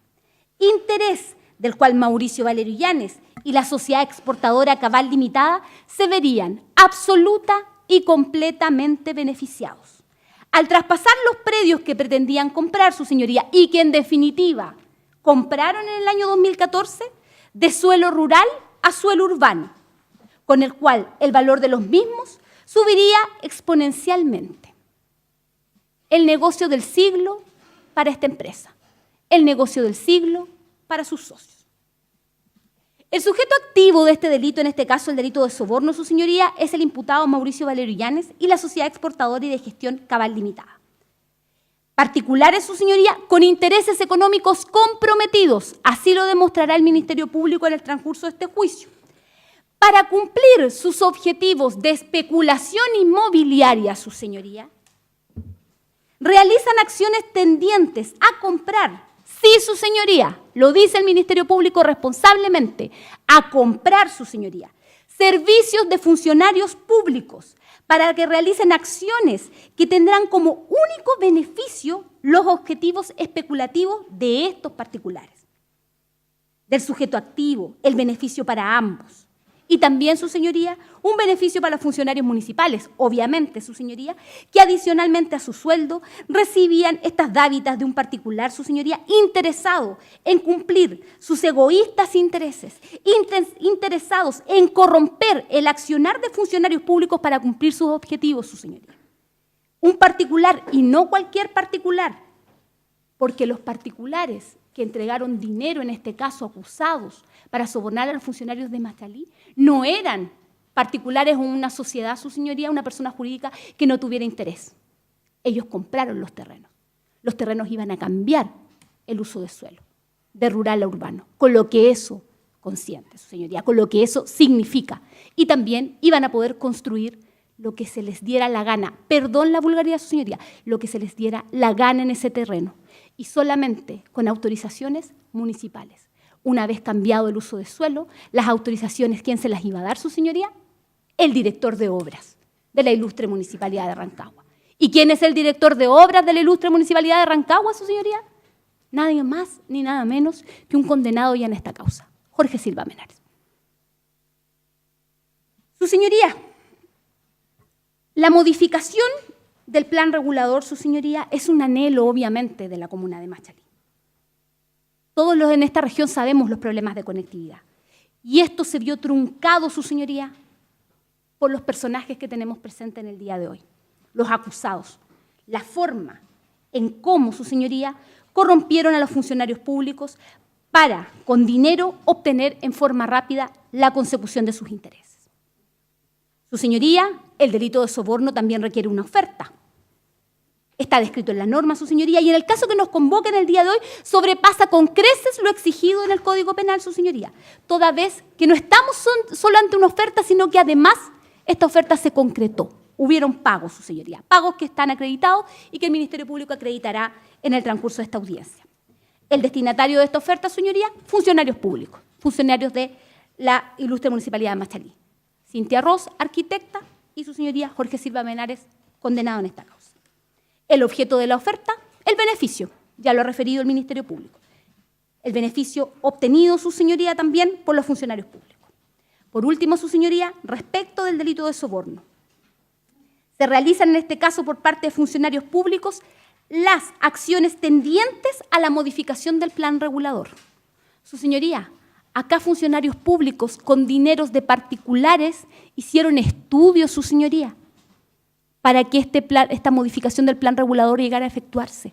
Interés del cual Mauricio Valerio Illanes y la Sociedad Exportadora Cabal Limitada se verían absoluta y completamente beneficiados. Al traspasar los predios que pretendían comprar, su señoría, y que en definitiva compraron en el año 2014, de suelo rural a suelo urbano, con el cual el valor de los mismos subiría exponencialmente. El negocio del siglo para esta empresa, el negocio del siglo para sus socios. El sujeto activo de este delito, en este caso el delito de soborno, su señoría, es el imputado Mauricio Valerio Illanes y la Sociedad Exportadora y de Gestión Cabal Limitada. Particulares, su señoría, con intereses económicos comprometidos, así lo demostrará el Ministerio Público en el transcurso de este juicio. Para cumplir sus objetivos de especulación inmobiliaria, su señoría, realizan acciones tendientes a comprar, sí, su señoría, lo dice el Ministerio Público responsablemente, a comprar, su señoría, servicios de funcionarios públicos para que realicen acciones que tendrán como único beneficio los objetivos especulativos de estos particulares. Del sujeto activo, el beneficio para ambos. Y también, su señoría, un beneficio para los funcionarios municipales, obviamente, su señoría, que adicionalmente a su sueldo recibían estas dávidas de un particular, su señoría, interesado en cumplir sus egoístas intereses, interesados en corromper el accionar de funcionarios públicos para cumplir sus objetivos, su señoría. Un particular, y no cualquier particular, porque los particulares que entregaron dinero, en este caso acusados, para sobornar a los funcionarios de Machalí, no eran particulares o una sociedad, su señoría, una persona jurídica que no tuviera interés. Ellos compraron los terrenos. Los terrenos iban a cambiar el uso de suelo, de rural a urbano, con lo que eso consciente, su señoría, con lo que eso significa. Y también iban a poder construir lo que se les diera la gana, perdón la vulgaridad, su señoría, lo que se les diera la gana en ese terreno, y solamente con autorizaciones municipales. Una vez cambiado el uso de suelo, las autorizaciones, ¿quién se las iba a dar, su señoría? El director de obras de la ilustre Municipalidad de Rancagua. ¿Y quién es el director de obras de la ilustre Municipalidad de Rancagua, su señoría? Nadie más ni nada menos que un condenado ya en esta causa, Jorge Silva Menares. Su señoría, la modificación del plan regulador, su señoría, es un anhelo, obviamente, de la comuna de Machalí. Todos los en esta región sabemos los problemas de conectividad. Y esto se vio truncado, su señoría, por los personajes que tenemos presentes en el día de hoy, los acusados. La forma en cómo, su señoría, corrompieron a los funcionarios públicos para, con dinero, obtener en forma rápida la consecución de sus intereses. Su señoría, el delito de soborno también requiere una oferta. Está descrito en la norma, su señoría, y en el caso que nos convoca en el día de hoy, sobrepasa con creces lo exigido en el Código Penal, su señoría, toda vez que no estamos solo ante una oferta, sino que además esta oferta se concretó. Hubieron pagos, su señoría, pagos que están acreditados y que el Ministerio Público acreditará en el transcurso de esta audiencia. El destinatario de esta oferta, su señoría, funcionarios públicos, funcionarios de la ilustre Municipalidad de Machalí. Cintia Ross, arquitecta, y su señoría Jorge Silva Menares, condenado en esta causa. El objeto de la oferta, el beneficio, ya lo ha referido el Ministerio Público. El beneficio obtenido, su señoría, también por los funcionarios públicos. Por último, su señoría, respecto del delito de soborno. Se realizan en este caso por parte de funcionarios públicos las acciones tendientes a la modificación del plan regulador. Su señoría, acá funcionarios públicos con dineros de particulares hicieron estudios, su señoría, para que esta modificación del plan regulador llegara a efectuarse.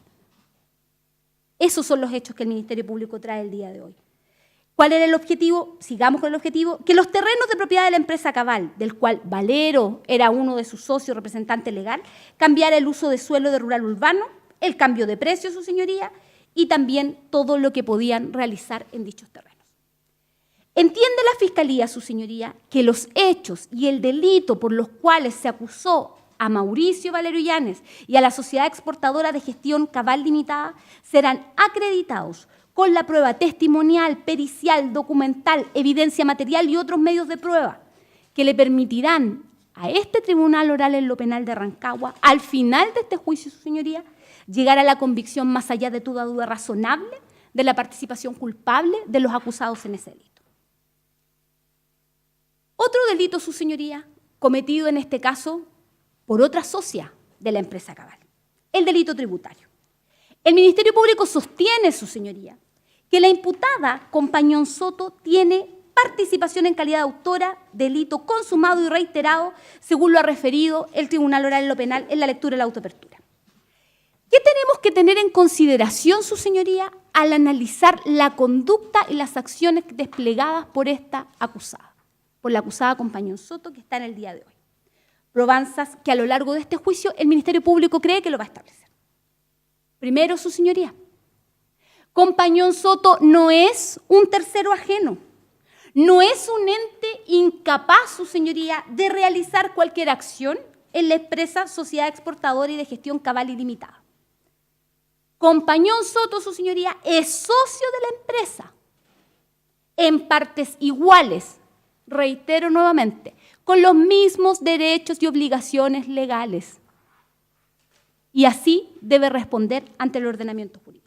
Esos son los hechos que el Ministerio Público trae el día de hoy. ¿Cuál era el objetivo? Sigamos con el objetivo. Que los terrenos de propiedad de la empresa Cabal, del cual Valero era uno de sus socios, representante legal, cambiara el uso de suelo de rural urbano, el cambio de precio, su señoría, y también todo lo que podían realizar en dichos terrenos. Entiende la Fiscalía, su señoría, que los hechos y el delito por los cuales se acusó a Mauricio Valero Illanes y a la Sociedad Exportadora de Gestión Cabal Limitada serán acreditados con la prueba testimonial, pericial, documental, evidencia material y otros medios de prueba que le permitirán a este Tribunal Oral en lo Penal de Rancagua, al final de este juicio, su señoría, llegar a la convicción más allá de toda duda razonable de la participación culpable de los acusados en ese delito. Otro delito, su señoría, cometido en este caso por otra socia de la empresa Cabal, el delito tributario. El Ministerio Público sostiene, su señoría, que la imputada Compañón Soto tiene participación en calidad de autora, delito consumado y reiterado, según lo ha referido el Tribunal Oral en lo Penal en la lectura de la autoapertura. ¿Qué tenemos que tener en consideración, su señoría, al analizar la conducta y las acciones desplegadas por esta acusada, por la acusada Compañón Soto, que está en el día de hoy? Probanzas que a lo largo de este juicio el Ministerio Público cree que lo va a establecer. Primero, su señoría, Compañón Soto no es un tercero ajeno, no es un ente incapaz, su señoría, de realizar cualquier acción en la empresa Sociedad Exportadora y de Gestión Cabal y Limitada. Compañón Soto, su señoría, es socio de la empresa en partes iguales, reitero nuevamente, con los mismos derechos y obligaciones legales. Y así debe responder ante el ordenamiento jurídico.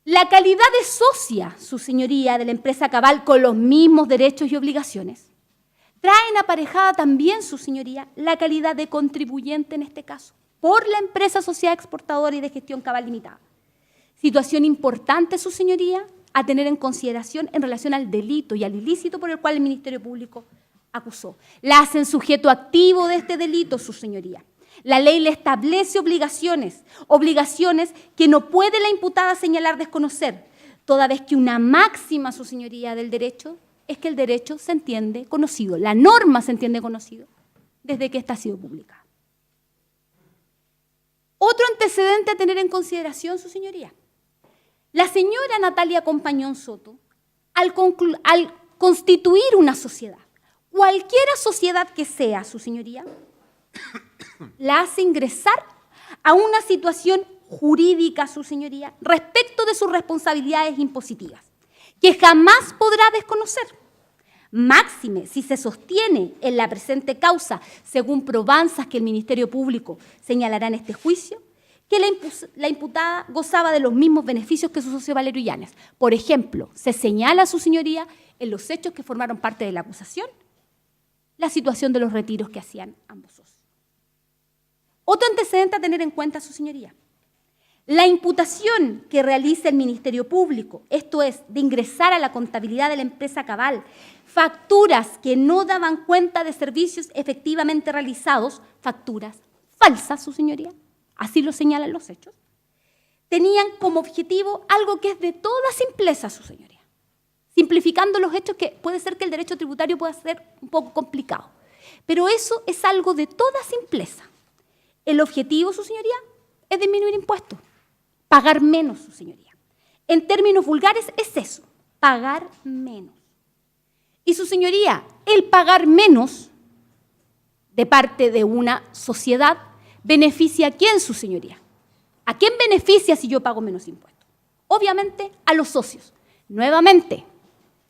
La calidad de socia, su señoría, de la empresa Cabal con los mismos derechos y obligaciones, traen aparejada también, su señoría, la calidad de contribuyente en este caso, por la empresa Sociedad Exportadora y de Gestión Cabal Limitada. Situación importante, su señoría, a tener en consideración en relación al delito y al ilícito por el cual el Ministerio Público acusó. La hacen sujeto activo de este delito, su señoría. La ley le establece obligaciones que no puede la imputada señalar desconocer, toda vez que una máxima, su señoría, del derecho es que el derecho se entiende conocido, la norma se entiende conocido desde que ésta ha sido publicada. Otro antecedente a tener en consideración, su señoría. La señora Natalia Compañón Soto, al constituir una sociedad, cualquiera sociedad que sea, su señoría, la hace ingresar a una situación jurídica, su señoría, respecto de sus responsabilidades impositivas, que jamás podrá desconocer. Máxime, si se sostiene en la presente causa, según probanzas que el Ministerio Público señalará en este juicio, que la imputada gozaba de los mismos beneficios que su socio Valero Illanes. Por ejemplo, se señala, su señoría, en los hechos que formaron parte de la acusación, la situación de los retiros que hacían ambos socios. Otro antecedente a tener en cuenta, su señoría. La imputación que realiza el Ministerio Público, esto es, de ingresar a la contabilidad de la empresa Cabal facturas que no daban cuenta de servicios efectivamente realizados, facturas falsas, su señoría, así lo señalan los hechos, tenían como objetivo algo que es de toda simpleza, su señoría, simplificando los hechos, que puede ser que el derecho tributario pueda ser un poco complicado, pero eso es algo de toda simpleza. El objetivo, su señoría, es disminuir impuestos, pagar menos, su señoría. En términos vulgares es eso, pagar menos. Y su señoría, el pagar menos de parte de una sociedad beneficia a quién, su señoría. ¿A quién beneficia si yo pago menos impuestos? Obviamente a los socios. Nuevamente,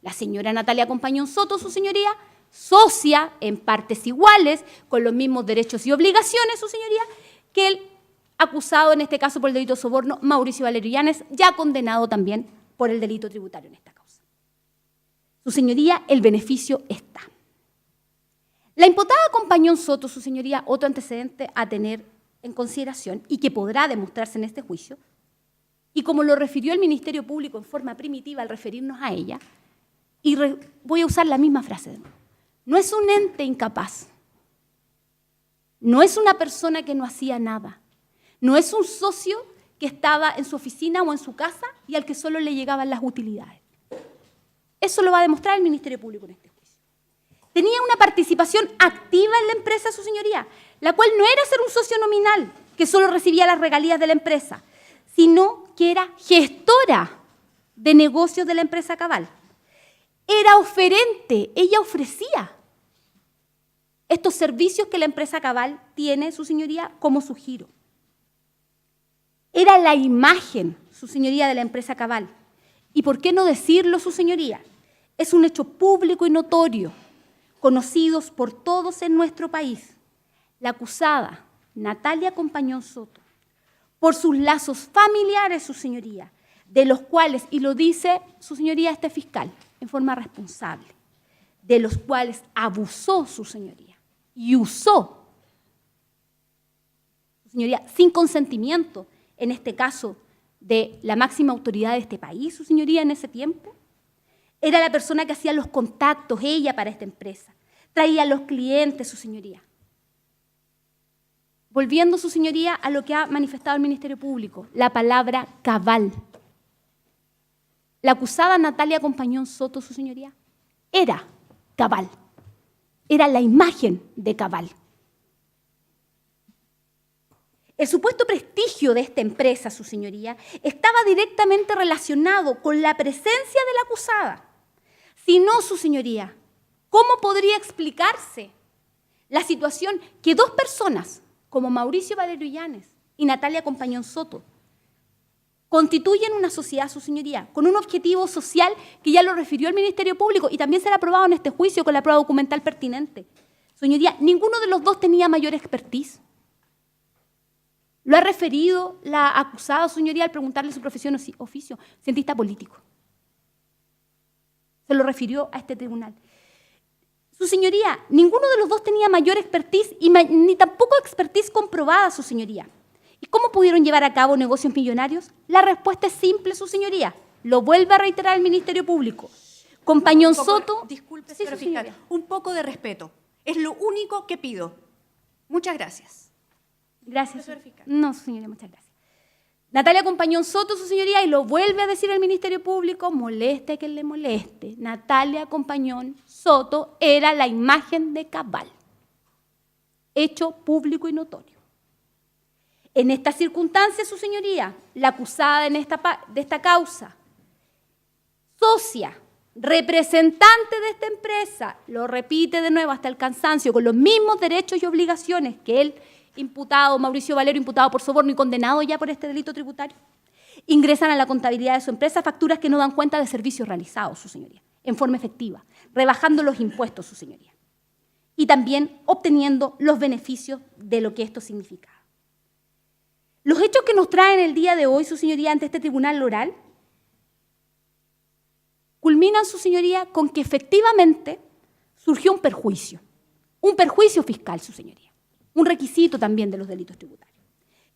la señora Natalia Compañón Soto, su señoría, socia en partes iguales, con los mismos derechos y obligaciones, su señoría, que el acusado, en este caso por el delito de soborno, Mauricio Valerio Illanes, ya condenado también por el delito tributario en esta causa. Su señoría, el beneficio está. La imputada Compañón Soto, su señoría, otro antecedente a tener en consideración y que podrá demostrarse en este juicio, y como lo refirió el Ministerio Público en forma primitiva al referirnos a ella, y voy a usar la misma frase de nuevo, no es un ente incapaz, no es una persona que no hacía nada, no es un socio que estaba en su oficina o en su casa y al que solo le llegaban las utilidades. Eso lo va a demostrar el Ministerio Público en este juicio. Tenía una participación activa en la empresa, su señoría, la cual no era ser un socio nominal que solo recibía las regalías de la empresa, sino que era gestora de negocios de la empresa Cabal. Era oferente, ella ofrecía estos servicios que la empresa Cabal tiene, su señoría, como su giro. Era la imagen, su señoría, de la empresa Cabal. ¿Y por qué no decirlo, su señoría? Es un hecho público y notorio, conocidos por todos en nuestro país. La acusada, Natalia Compañón Soto, por sus lazos familiares, su señoría, de los cuales, y lo dice su señoría este fiscal, en forma responsable, de los cuales abusó su señoría y usó, su señoría, sin consentimiento, en este caso, de la máxima autoridad de este país, su señoría, en ese tiempo. Era la persona que hacía los contactos, ella, para esta empresa. Traía a los clientes, su señoría. Volviendo, su señoría, a lo que ha manifestado el Ministerio Público, la palabra cabal. La acusada Natalia Compañón Soto, su señoría, era cabal. Era la imagen de cabal. El supuesto prestigio de esta empresa, su señoría, estaba directamente relacionado con la presencia de la acusada. Si no, su señoría, ¿cómo podría explicarse la situación que dos personas, como Mauricio Valerio Illanes y Natalia Compañón Soto, constituyen una sociedad, su señoría, con un objetivo social que ya lo refirió el Ministerio Público y también será aprobado en este juicio con la prueba documental pertinente? Señoría, ninguno de los dos tenía mayor expertise. Lo ha referido la acusada, su señoría, al preguntarle su profesión o oficio, cientista político. Se lo refirió a este tribunal. Su señoría, ninguno de los dos tenía mayor expertise ni tampoco expertise comprobada, su señoría. ¿Y cómo pudieron llevar a cabo negocios millonarios? La respuesta es simple, su señoría. Lo vuelve a reiterar el Ministerio Público. Compañón Soto... Disculpe, Sí, señora su fiscal, señoría. un poco de respeto. Es lo único que pido. Muchas gracias. Gracias. Señora fiscal. No, su señoría, muchas gracias. Natalia Compañón Soto, su señoría, y lo vuelve a decir el Ministerio Público, moleste que le moleste. Natalia Compañón Soto era la imagen de cabal. Hecho público y notorio. En estas circunstancias, su señoría, la acusada de esta causa, socia, representante de esta empresa, lo repite de nuevo hasta el cansancio, con los mismos derechos y obligaciones que el imputado, Mauricio Valerio, imputado por soborno y condenado ya por este delito tributario, ingresan a la contabilidad de su empresa facturas que no dan cuenta de servicios realizados, su señoría, en forma efectiva, rebajando los impuestos, su señoría, y también obteniendo los beneficios de lo que esto significaba. Los hechos que nos traen el día de hoy, su señoría, ante este tribunal oral, culminan, su señoría, con que efectivamente surgió un perjuicio fiscal, su señoría, un requisito también de los delitos tributarios,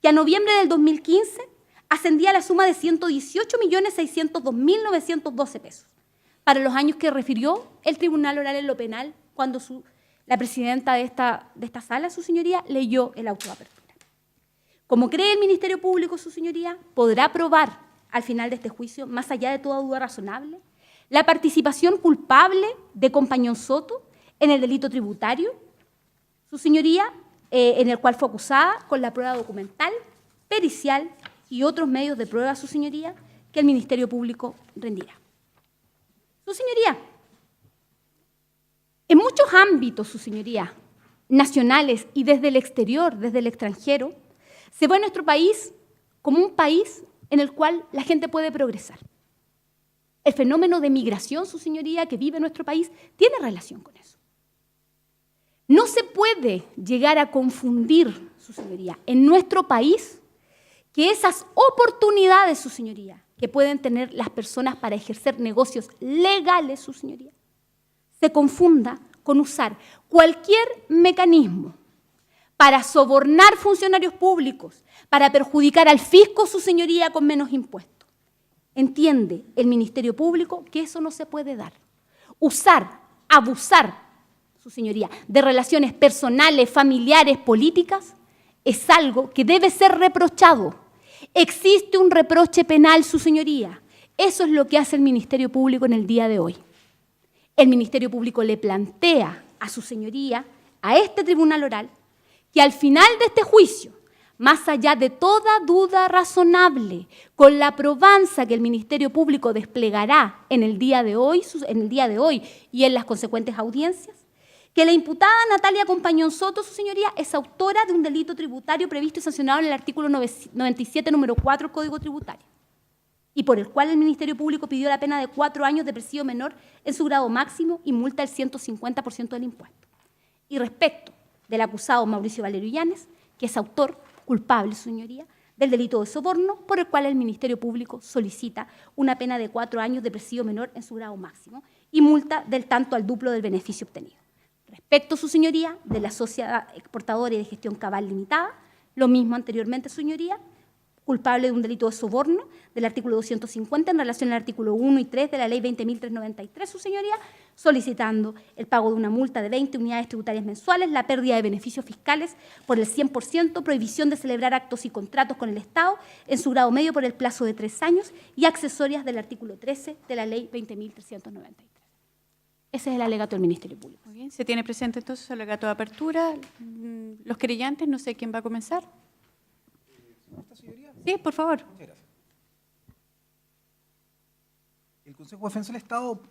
que a noviembre del 2015 ascendía a la suma de 118.602.912 pesos para los años que refirió el Tribunal Oral en lo Penal cuando la presidenta de esta sala, su señoría, leyó el auto de apertura. Como cree el Ministerio Público, su señoría, podrá probar al final de este juicio, más allá de toda duda razonable, la participación culpable de Compañón Soto en el delito tributario, su señoría, en el cual fue acusada con la prueba documental, pericial y otros medios de prueba, su señoría, que el Ministerio Público rendirá. Su señoría, en muchos ámbitos, su señoría, nacionales y desde el exterior, desde el extranjero, se ve nuestro país como un país en el cual la gente puede progresar. El fenómeno de migración, su señoría, que vive nuestro país, tiene relación con eso. No se puede llegar a confundir, su señoría, en nuestro país, que esas oportunidades, su señoría, que pueden tener las personas para ejercer negocios legales, su señoría, se confunda con usar cualquier mecanismo para sobornar funcionarios públicos, para perjudicar al fisco, su señoría, con menos impuestos. Entiende el Ministerio Público que eso no se puede dar. Usar, abusar, su señoría, de relaciones personales, familiares, políticas, es algo que debe ser reprochado. Existe un reproche penal, su señoría. Eso es lo que hace el Ministerio Público en el día de hoy. El Ministerio Público le plantea a su señoría, a este tribunal oral, que al final de este juicio, más allá de toda duda razonable, con la probanza que el Ministerio Público desplegará en el día de hoy y en las consecuentes audiencias, que la imputada Natalia Compañón Soto, su señoría, es autora de un delito tributario previsto y sancionado en el artículo 97, número 4 del Código Tributario, y por el cual el Ministerio Público pidió la pena de 4 años de presidio menor en su grado máximo y multa del 150% del impuesto. Y respecto del acusado Mauricio Valerio Illanes, que es autor culpable, su señoría, del delito de soborno, por el cual el Ministerio Público solicita una pena de 4 años de presidio menor en su grado máximo y multa del tanto al duplo del beneficio obtenido. Respecto, su señoría, de la sociedad exportadora y de gestión cabal limitada, lo mismo anteriormente, su señoría, culpable de un delito de soborno del artículo 250 en relación al artículo 1 y 3 de la ley 20.393, su señoría, solicitando el pago de una multa de 20 unidades tributarias mensuales, la pérdida de beneficios fiscales por el 100%, prohibición de celebrar actos y contratos con el Estado en su grado medio por el plazo de 3 años y accesorias del artículo 13 de la ley 20.393. Ese es el alegato del Ministerio Público. Muy bien, se tiene presente entonces el alegato de apertura. Los querellantes, no sé quién va a comenzar. Sí, por favor. Muchas gracias. El Consejo de Defensa del Estado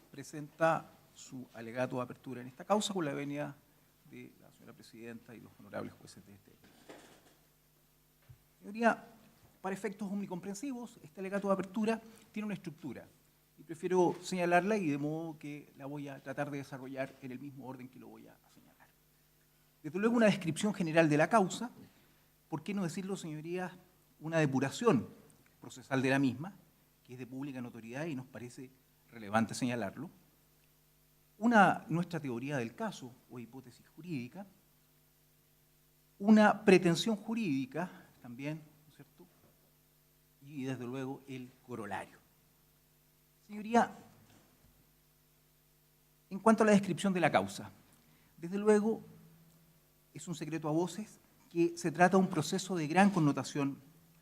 presenta su alegato de apertura en esta causa con la venia de la señora presidenta y los honorables jueces de este. Señoría, para efectos omnicomprensivos, este alegato de apertura tiene una estructura y prefiero señalarla y de modo que la voy a tratar de desarrollar en el mismo orden que lo voy a señalar. Desde luego, una descripción general de la causa, ¿por qué no decirlo, señorías? Una depuración procesal de la misma, que es de pública notoriedad y nos parece relevante señalarlo. Nuestra teoría del caso o hipótesis jurídica. Una pretensión jurídica también, ¿no es cierto? Y desde luego el corolario. Señoría, en cuanto a la descripción de la causa, desde luego es un secreto a voces que se trata de un proceso de gran connotación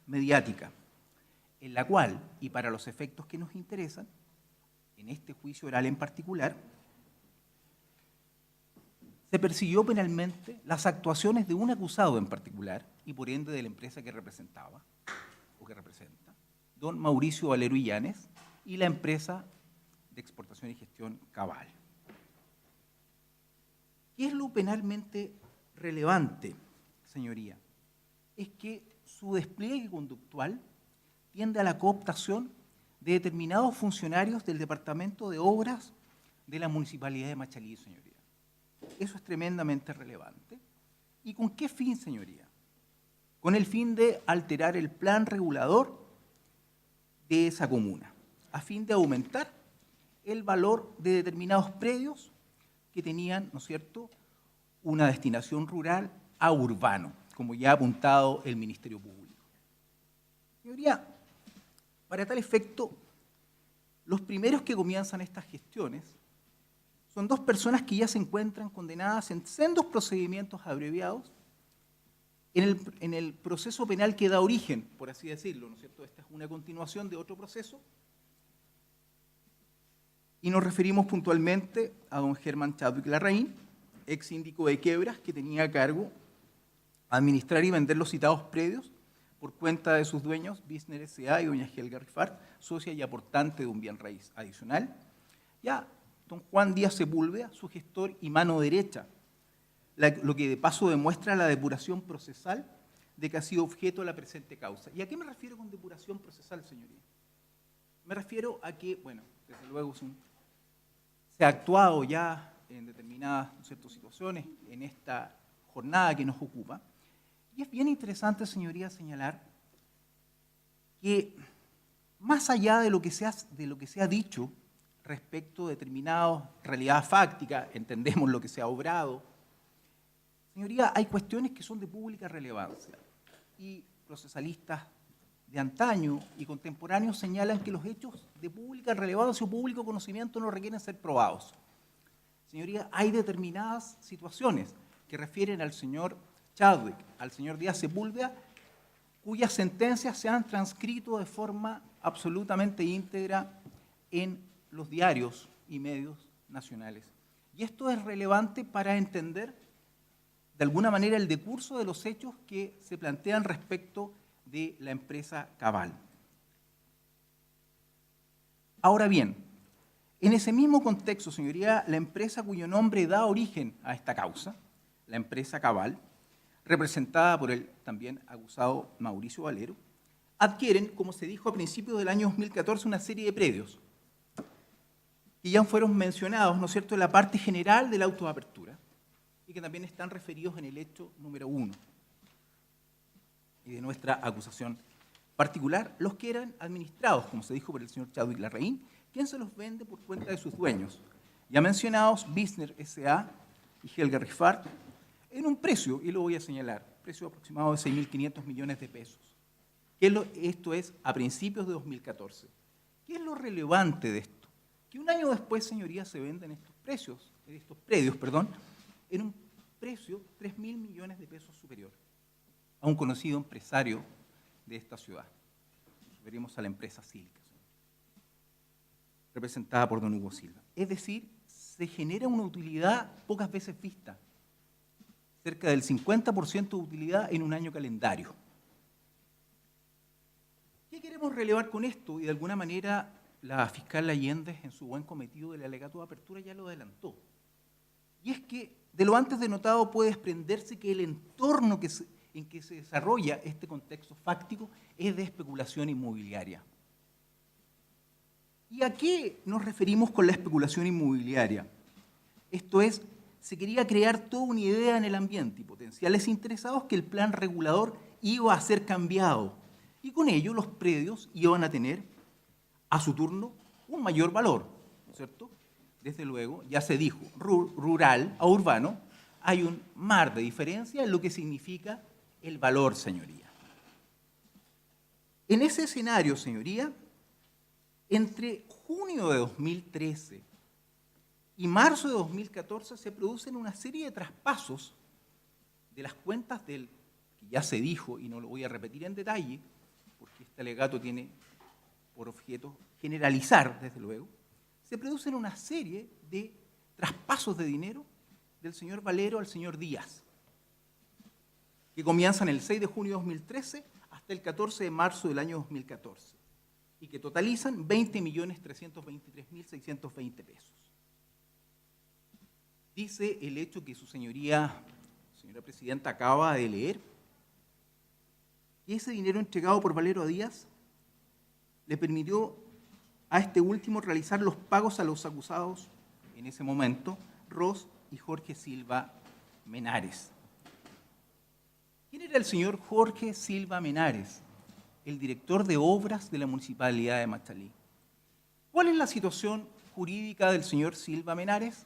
mediática, en la cual, y para los efectos que nos interesan, en este juicio oral en particular, se persiguió penalmente las actuaciones de un acusado en particular, y por ende de la empresa que representaba, o que representa, don Mauricio Valerio Illanes, y la empresa de exportación y gestión Cabal. ¿Qué es lo penalmente relevante, señoría? Es que su despliegue conductual tiende a la cooptación de determinados funcionarios del Departamento de Obras de la Municipalidad de Machalí, señoría. Eso es tremendamente relevante. ¿Y con qué fin, señoría? Con el fin de alterar el plan regulador de esa comuna, a fin de aumentar el valor de determinados predios que tenían, ¿no es cierto?, una destinación rural a urbano, como ya ha apuntado el Ministerio Público. Señoría, para tal efecto, los primeros que comienzan estas gestiones son dos personas que ya se encuentran condenadas en sendos procedimientos abreviados en el proceso penal que da origen, por así decirlo, ¿no es cierto? Esta es una continuación de otro proceso. Y nos referimos puntualmente a don Germán Chadwick Larraín, ex síndico de Quebras, que tenía a cargo administrar y vender los citados predios por cuenta de sus dueños, Bisner S.A. y doña Helga Rifart, socia y aportante de un bien raíz adicional. Ya don Juan Díaz Sepúlveda, su gestor y mano derecha, lo que de paso demuestra la depuración procesal de que ha sido objeto de la presente causa. ¿Y a qué me refiero con depuración procesal, señoría? Me refiero a que, bueno, desde luego se ha actuado ya en determinadas, ¿no es cierto?, situaciones en esta jornada que nos ocupa. Y es bien interesante, señoría, señalar que más allá de lo que se ha dicho respecto a determinadas realidades fácticas, entendemos lo que se ha obrado, señoría, hay cuestiones que son de pública relevancia y procesalistas de antaño y contemporáneos señalan que los hechos de pública relevancia o público conocimiento no requieren ser probados. Señoría, hay determinadas situaciones que refieren al señor Chadwick, al señor Díaz Sepúlveda, cuyas sentencias se han transcrito de forma absolutamente íntegra en los diarios y medios nacionales. Y esto es relevante para entender de alguna manera el decurso de los hechos que se plantean respecto de la empresa Cabal. Ahora bien, en ese mismo contexto, señoría, la empresa cuyo nombre da origen a esta causa, la empresa Cabal, representada por el también acusado Mauricio Valero, adquieren, como se dijo a principios del año 2014, una serie de predios que ya fueron mencionados, ¿no es cierto?, en la parte general de la auto de apertura y que también están referidos en el hecho número 1 y de nuestra acusación particular, los que eran administrados, como se dijo por el señor Chadwick Larraín, quien se los vende por cuenta de sus dueños, ya mencionados Bisner S.A. y Helga Rifart, en un precio, y lo voy a señalar, precio aproximado de 6.500 millones de pesos. Esto es a principios de 2014. ¿Qué es lo relevante de esto? Que un año después, señorías, se venden estos predios, en un precio 3.000 millones de pesos superior a un conocido empresario de esta ciudad. Nos referimos a la empresa Sílica, representada por don Hugo Silva. Es decir, se genera una utilidad pocas veces vista, cerca del 50% de utilidad en un año calendario. ¿Qué queremos relevar con esto? Y de alguna manera la fiscal Allende, en su buen cometido del alegato de apertura, ya lo adelantó. Y es que de lo antes denotado puede desprenderse que el entorno en que se desarrolla este contexto fáctico es de especulación inmobiliaria. ¿Y a qué nos referimos con la especulación inmobiliaria? Esto es, se quería crear toda una idea en el ambiente y potenciales interesados que el plan regulador iba a ser cambiado y con ello los predios iban a tener a su turno un mayor valor, ¿no es cierto? Desde luego, ya se dijo, rural a urbano, hay un mar de diferencia en lo que significa el valor, señoría. En ese escenario, señoría, entre junio de 2013 y marzo de 2014 se producen una serie de traspasos de las cuentas que ya se dijo, y no lo voy a repetir en detalle, porque este alegato tiene por objeto generalizar, desde luego, se producen una serie de traspasos de dinero del señor Valero al señor Díaz, que comienzan el 6 de junio de 2013 hasta el 14 de marzo del año 2014, y que totalizan 20.323.620 pesos. Dice el hecho que su señoría, señora presidenta, acaba de leer, que ese dinero entregado por Valero a Díaz le permitió a este último realizar los pagos a los acusados en ese momento, Ros y Jorge Silva Menares. ¿Quién era el señor Jorge Silva Menares? El director de obras de la Municipalidad de Machalí. ¿Cuál es la situación jurídica del señor Silva Menares?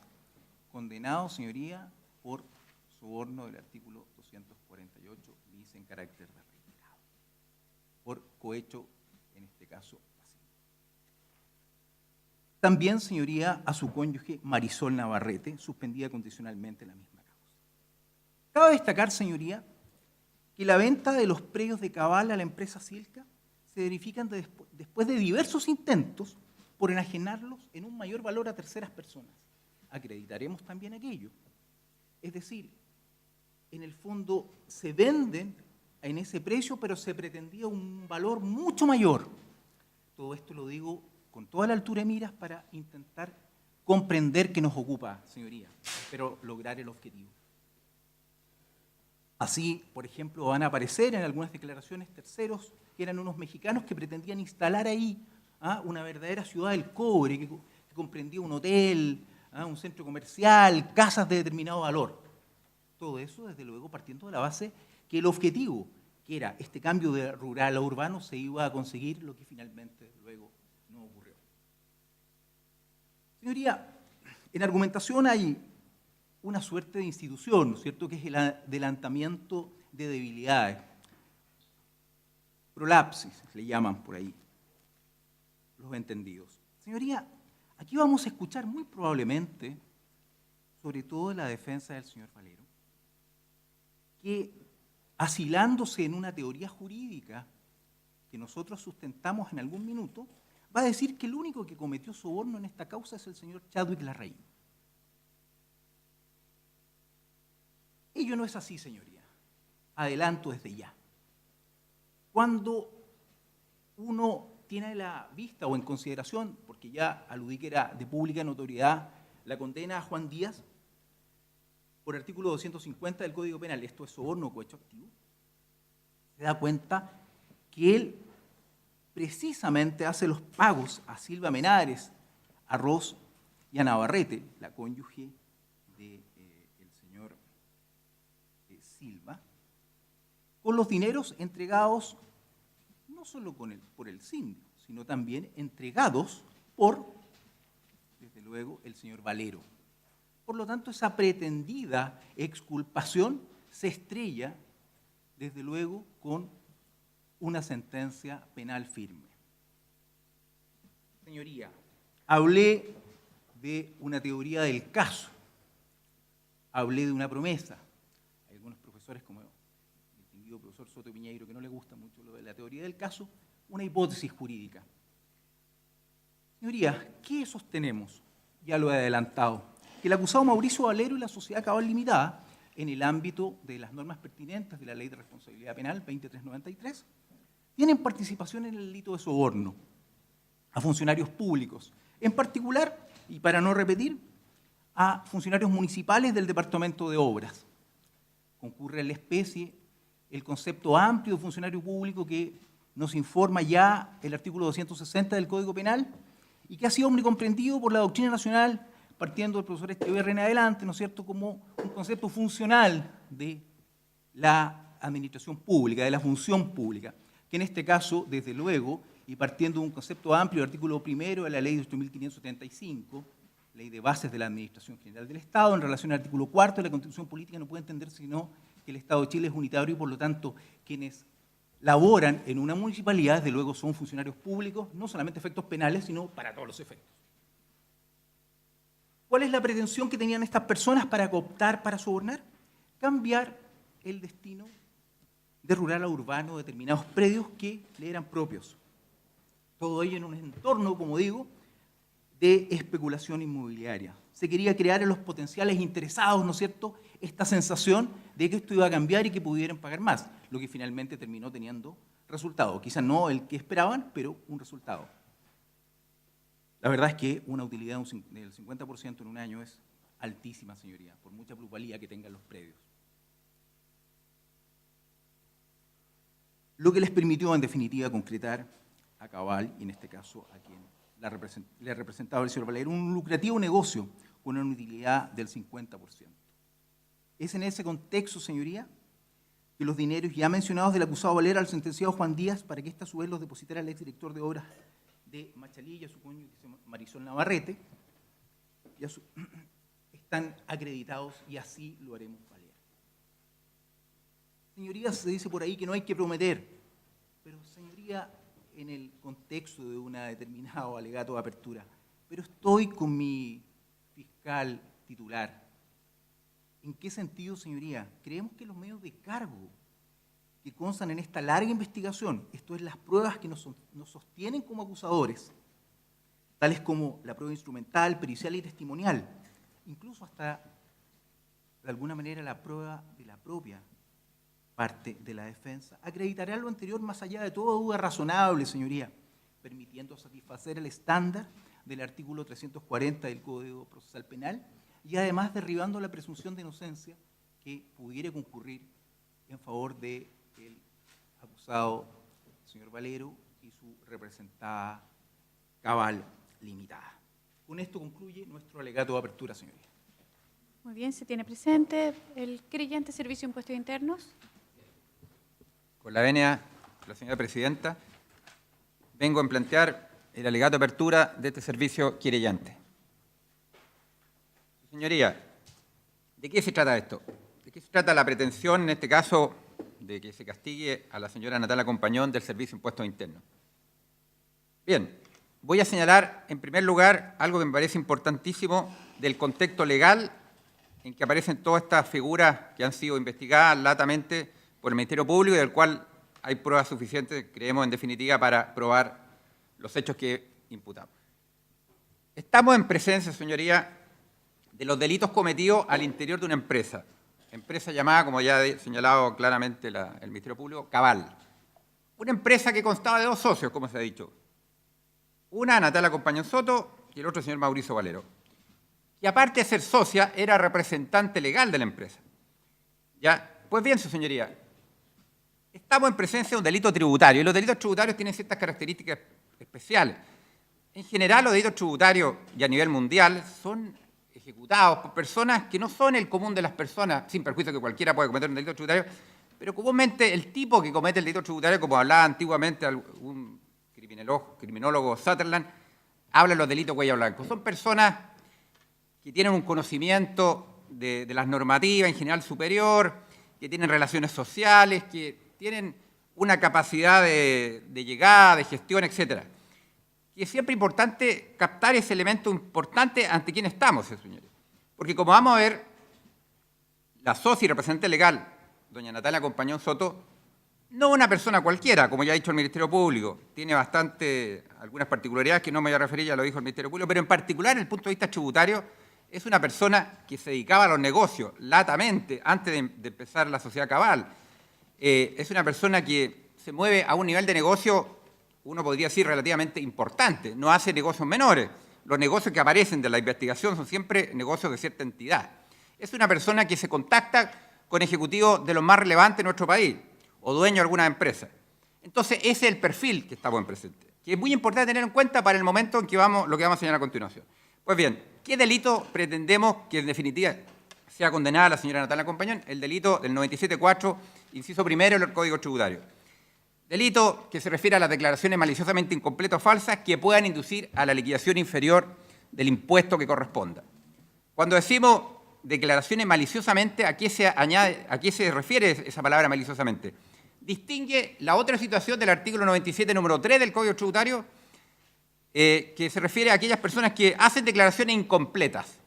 Condenado, señoría, por soborno del artículo 248 bis en carácter de reiterado. por cohecho, en este caso, pasivo. También, señoría, a su cónyuge Marisol Navarrete, suspendida condicionalmente la misma causa. Cabe destacar, señoría, que la venta de los predios de Cabal a la empresa Silca se verifican después de diversos intentos por enajenarlos en un mayor valor a terceras personas. Acreditaremos también aquello. Es decir, en el fondo se venden en ese precio, pero se pretendía un valor mucho mayor. Todo esto lo digo con toda la altura de miras para intentar comprender qué nos ocupa, señoría, pero lograr el objetivo. Así, por ejemplo, van a aparecer en algunas declaraciones terceros que eran unos mexicanos que pretendían instalar ahí una verdadera ciudad del cobre, que comprendía un hotel, un centro comercial, casas de determinado valor. Todo eso, desde luego, partiendo de la base que el objetivo, que era este cambio de rural a urbano, se iba a conseguir, lo que finalmente luego no ocurrió. Señoría, en argumentación hay una suerte de institución, ¿no es cierto?, que es el adelantamiento de debilidades. Prolapsis, le llaman por ahí los entendidos. Señoría, aquí vamos a escuchar muy probablemente, sobre todo en la defensa del señor Valero, que asilándose en una teoría jurídica que nosotros sustentamos en algún minuto, va a decir que el único que cometió soborno en esta causa es el señor Chadwick Larraín. Ello no es así, señoría. Adelanto desde ya. Cuando uno tiene a la vista o en consideración, porque ya aludí que era de pública notoriedad, la condena a Juan Díaz por artículo 250 del Código Penal, esto es soborno o cohecho activo, se da cuenta que él precisamente hace los pagos a Silva Menares, a Ros y a Navarrete, la cónyuge del señor Silva, con los dineros entregados no solo por el síndico, sino también entregados por, desde luego, el señor Valero. Por lo tanto, esa pretendida exculpación se estrella, desde luego, con una sentencia penal firme. Señoría, hablé de una teoría del caso, hablé de una promesa. Hay algunos profesores, como el distinguido profesor Soto Piñeiro, que no le gusta mucho lo de la teoría del caso, una hipótesis jurídica. Señoría, ¿qué sostenemos? Ya lo he adelantado. Que el acusado Mauricio Valero y la sociedad Cabal Limitada, en el ámbito de las normas pertinentes de la Ley de Responsabilidad Penal 2393, tienen participación en el delito de soborno a funcionarios públicos, en particular, y para no repetir, a funcionarios municipales del Departamento de Obras. Concurre en la especie el concepto amplio de funcionario público que nos informa ya el artículo 260 del Código Penal y que ha sido omnicomprendido por la doctrina nacional, partiendo del profesor Echeverri en adelante, ¿no es cierto?, como un concepto funcional de la administración pública, de la función pública, que en este caso, desde luego, y partiendo de un concepto amplio del artículo 1 de la Ley de 8.575, Ley de Bases de la Administración General del Estado, en relación al artículo 4 de la Constitución Política, no puede entender sino que el Estado de Chile es unitario y, por lo tanto, quienes laboran en una municipalidad, desde luego, son funcionarios públicos, no solamente efectos penales, sino para todos los efectos. ¿Cuál es la pretensión que tenían estas personas para cooptar, para sobornar? Cambiar el destino de rural a urbano de determinados predios que le eran propios. Todo ello en un entorno, como digo, de especulación inmobiliaria. Se quería crear en los potenciales interesados, ¿no es cierto?, esta sensación de que esto iba a cambiar y que pudieran pagar más, lo que finalmente terminó teniendo resultado. Quizás no el que esperaban, pero un resultado. La verdad es que una utilidad del 50% en un año es altísima, señoría, por mucha plusvalía que tengan los predios. Lo que les permitió, en definitiva, concretar a Cabal, y en este caso a quien le representaba el señor Valero, un lucrativo negocio con una utilidad del 50%. Es en ese contexto, señoría, que los dineros ya mencionados del acusado Valero al sentenciado Juan Díaz, para que éste a su vez los depositara al exdirector de obras de Machalí, su cónyuge Marisol Navarrete, están acreditados y así lo haremos valer. Señorías, se dice por ahí que no hay que prometer, pero señorías, decía en el contexto de un determinado alegato de apertura, pero estoy con mi fiscal titular. ¿En qué sentido, señoría? Creemos que los medios de cargo que constan en esta larga investigación, esto es las pruebas que nos sostienen como acusadores, tales como la prueba instrumental, pericial y testimonial, incluso hasta, de alguna manera, la prueba de la propia parte de la defensa, acreditará lo anterior más allá de toda duda razonable, señoría, permitiendo satisfacer el estándar del artículo 340 del Código Procesal Penal y además derribando la presunción de inocencia que pudiera concurrir en favor del acusado, señor Valero, y su representada cabal limitada. Con esto concluye nuestro alegato de apertura, señoría. Muy bien, se tiene presente el querellante Servicio de Impuestos Internos. Con la venia de la señora presidenta, vengo a plantear el alegato de apertura de este servicio querellante. Señoría, ¿de qué se trata esto? ¿De qué se trata la pretensión, en este caso, de que se castigue a la señora Natalia Compañón del Servicio de Impuestos Internos? Bien, voy a señalar, en primer lugar, algo que me parece importantísimo del contexto legal en que aparecen todas estas figuras que han sido investigadas latamente por el Ministerio Público y del cual hay pruebas suficientes, creemos, en definitiva, para probar los hechos que imputamos. Estamos en presencia, señoría, de los delitos cometidos al interior de una empresa llamada, como ya ha señalado claramente el Ministerio Público, Cabal. Una empresa que constaba de dos socios, como se ha dicho. Una, Natalia Compañón Soto, y el otro, señor Mauricio Valero. Y aparte de ser socia, era representante legal de la empresa. ¿Ya? Pues bien, su señoría, estamos en presencia de un delito tributario, y los delitos tributarios tienen ciertas características especiales. En general, los delitos tributarios, y a nivel mundial, son ejecutados por personas que no son el común de las personas, sin perjuicio que cualquiera puede cometer un delito tributario, pero comúnmente el tipo que comete el delito tributario, como hablaba antiguamente un criminólogo Sutherland, habla de los delitos cuello blanco. Son personas que tienen un conocimiento de las normativas en general superior, que tienen relaciones sociales, que tienen una capacidad de llegada, de gestión, etcétera. Y es siempre importante captar ese elemento importante ante quién estamos, señores. Porque como vamos a ver, la socia y representante legal, doña Natalia Compañón Soto, no una persona cualquiera, como ya ha dicho el Ministerio Público, tiene algunas particularidades que no me voy a referir, ya lo dijo el Ministerio Público, pero en particular, desde el punto de vista tributario, es una persona que se dedicaba a los negocios latamente, antes de empezar la sociedad Cabal. Es una persona que se mueve a un nivel de negocio, uno podría decir, relativamente importante. No hace negocios menores. Los negocios que aparecen de la investigación son siempre negocios de cierta entidad. Es una persona que se contacta con ejecutivos de los más relevantes en nuestro país, o dueño de alguna empresa. Entonces, ese es el perfil que estamos en presente, que es muy importante tener en cuenta para el momento en que lo que vamos a señalar a continuación. Pues bien, ¿qué delito pretendemos que en definitiva sea condenada la señora Natalia Compañón? El delito del 97.4, inciso primero del Código Tributario. Delito que se refiere a las declaraciones maliciosamente incompletas o falsas que puedan inducir a la liquidación inferior del impuesto que corresponda. Cuando decimos declaraciones maliciosamente, ¿a qué se refiere esa palabra maliciosamente? Distingue la otra situación del artículo 97, número 3 del Código Tributario, que se refiere a aquellas personas que hacen declaraciones incompletas.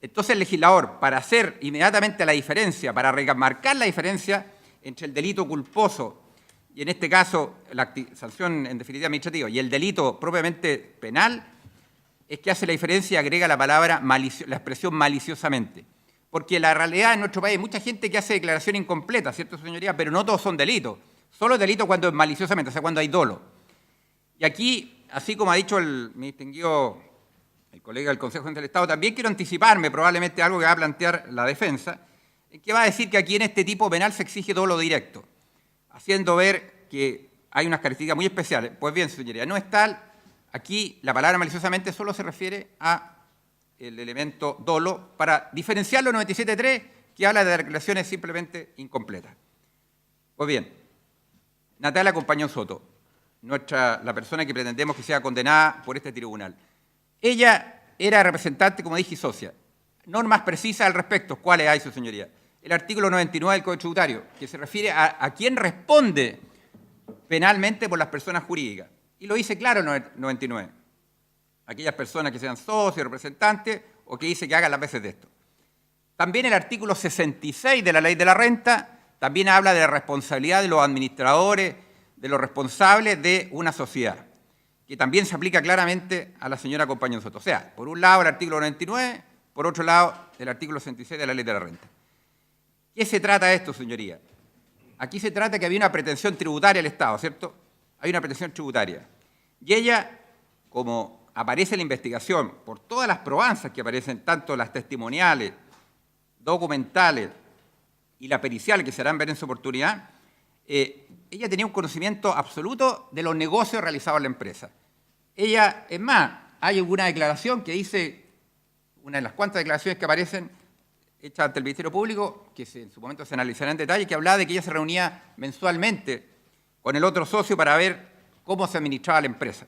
Entonces el legislador, para hacer inmediatamente la diferencia, para remarcar la diferencia entre el delito culposo y en este caso la sanción en definitiva administrativa y el delito propiamente penal, es que hace la diferencia y agrega la palabra, la expresión maliciosamente. Porque la realidad en nuestro país hay mucha gente que hace declaración incompleta, ¿cierto, señoría? Pero no todos son delitos. Solo es delito cuando es maliciosamente, o sea, cuando hay dolo. Y aquí, así como ha dicho el distinguido el colega del Consejo General del Estado, también quiero anticiparme probablemente algo que va a plantear la defensa, que va a decir que aquí en este tipo penal se exige dolo directo, haciendo ver que hay unas características muy especiales. Pues bien, señoría, no es tal. Aquí la palabra maliciosamente solo se refiere a el elemento dolo para diferenciarlo del 97.3, que habla de declaraciones simplemente incompletas. Pues bien, Natalia Compañón Soto, la persona que pretendemos que sea condenada por este tribunal. Ella era representante, como dije, y socia. Normas precisas al respecto, ¿cuáles hay, su señoría? El artículo 99 del Código Tributario, que se refiere a quién responde penalmente por las personas jurídicas. Y lo dice claro en el 99. Aquellas personas que sean socios, representantes, o que dice que hagan las veces de esto. También el artículo 66 de la Ley de la Renta también habla de la responsabilidad de los administradores, de los responsables de una sociedad, que también se aplica claramente a la señora Compañón Soto. O sea, por un lado el artículo 99, por otro lado el artículo 66 de la Ley de la Renta. ¿Qué se trata de esto, señoría? Aquí se trata de que había una pretensión tributaria del Estado, ¿cierto? Hay una pretensión tributaria. Y ella, como aparece en la investigación, por todas las probanzas que aparecen, tanto las testimoniales, documentales y la pericial que se harán ver en su oportunidad, ella tenía un conocimiento absoluto de los negocios realizados en la empresa. Ella, es más, hay alguna declaración que dice, una de las cuantas declaraciones que aparecen hechas ante el Ministerio Público, que en su momento se analizará en detalle, que hablaba de que ella se reunía mensualmente con el otro socio para ver cómo se administraba la empresa.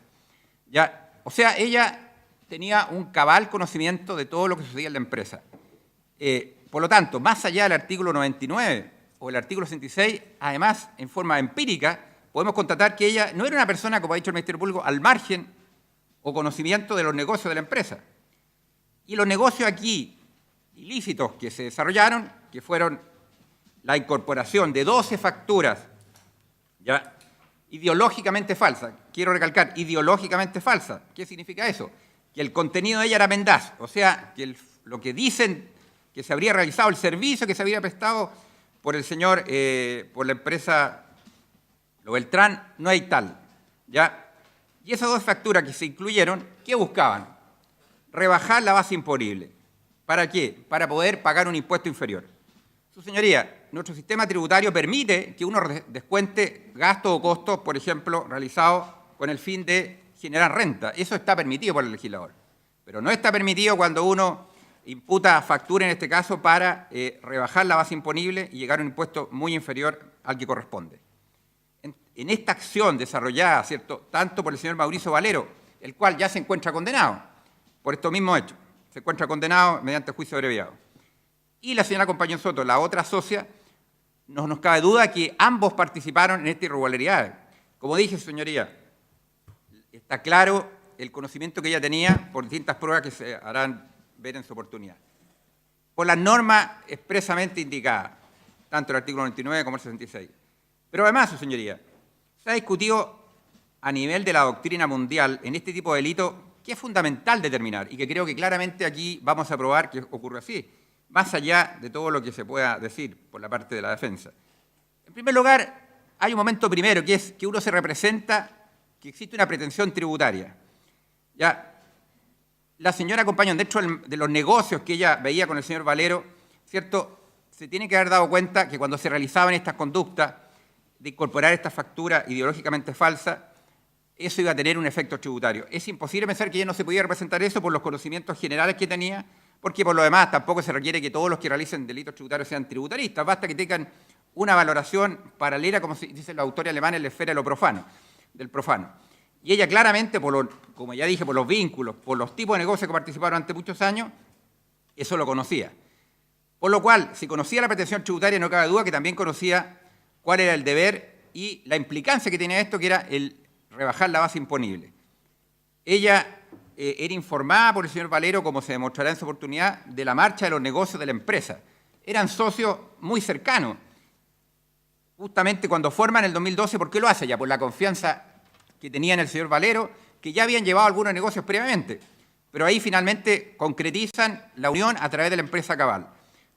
Ya, o sea, ella tenía un cabal conocimiento de todo lo que sucedía en la empresa. Por lo tanto, más allá del artículo 99 o el artículo 66, además, en forma empírica, podemos constatar que ella no era una persona, como ha dicho el Ministerio Público, al margen o conocimiento de los negocios de la empresa. Y los negocios aquí ilícitos que se desarrollaron, que fueron la incorporación de 12 facturas, ya ideológicamente falsas. Quiero recalcar, ideológicamente falsas. ¿Qué significa eso? Que el contenido de ella era mendaz, o sea, que lo que dicen que se habría realizado, el servicio que se habría prestado por el señor, por la empresa Lo Beltrán, no hay tal. ¿Ya? Y esas 2 facturas que se incluyeron, ¿qué buscaban? Rebajar la base imponible. ¿Para qué? Para poder pagar un impuesto inferior. Su señoría, nuestro sistema tributario permite que uno descuente gastos o costos, por ejemplo, realizados con el fin de generar renta. Eso está permitido por el legislador. Pero no está permitido cuando uno imputa factura, en este caso, para rebajar la base imponible y llegar a un impuesto muy inferior al que corresponde. En esta acción desarrollada, ¿cierto?, tanto por el señor Mauricio Valero, el cual ya se encuentra condenado por estos mismos hechos, se encuentra condenado mediante juicio abreviado, y la señora Compañón Soto, la otra socia, no nos cabe duda que ambos participaron en esta irregularidad. Como dije, señoría, está claro el conocimiento que ella tenía por distintas pruebas que se harán ver en su oportunidad. Por las normas expresamente indicadas, tanto el artículo 99 como el 66. Pero además, su señoría, se ha discutido a nivel de la doctrina mundial en este tipo de delitos que es fundamental determinar y que creo que claramente aquí vamos a probar que ocurre así, más allá de todo lo que se pueda decir por la parte de la defensa. En primer lugar, hay un momento primero, que es que uno se representa que existe una pretensión tributaria. Ya, la señora Compañón, dentro de los negocios que ella veía con el señor Valero, ¿cierto?, se tiene que haber dado cuenta que cuando se realizaban estas conductas de incorporar esta factura ideológicamente falsa, eso iba a tener un efecto tributario. Es imposible pensar que ella no se podía representar eso por los conocimientos generales que tenía, porque por lo demás tampoco se requiere que todos los que realicen delitos tributarios sean tributaristas, basta que tengan una valoración paralela, como dice el autor alemán, en la esfera de lo profano, del profano. Y ella claramente, como ya dije, por los vínculos, por los tipos de negocios que participaron durante muchos años, eso lo conocía. Por lo cual, si conocía la pretensión tributaria, no cabe duda que también conocía cuál era el deber y la implicancia que tenía esto, que era el rebajar la base imponible. Ella era informada por el señor Valero, como se demostrará en su oportunidad, de la marcha de los negocios de la empresa. Eran socios muy cercanos. Justamente cuando forman en el 2012, ¿por qué lo hace? Ya por la confianza que tenía en el señor Valero, que ya habían llevado algunos negocios previamente. Pero ahí finalmente concretizan la unión a través de la empresa Cabal.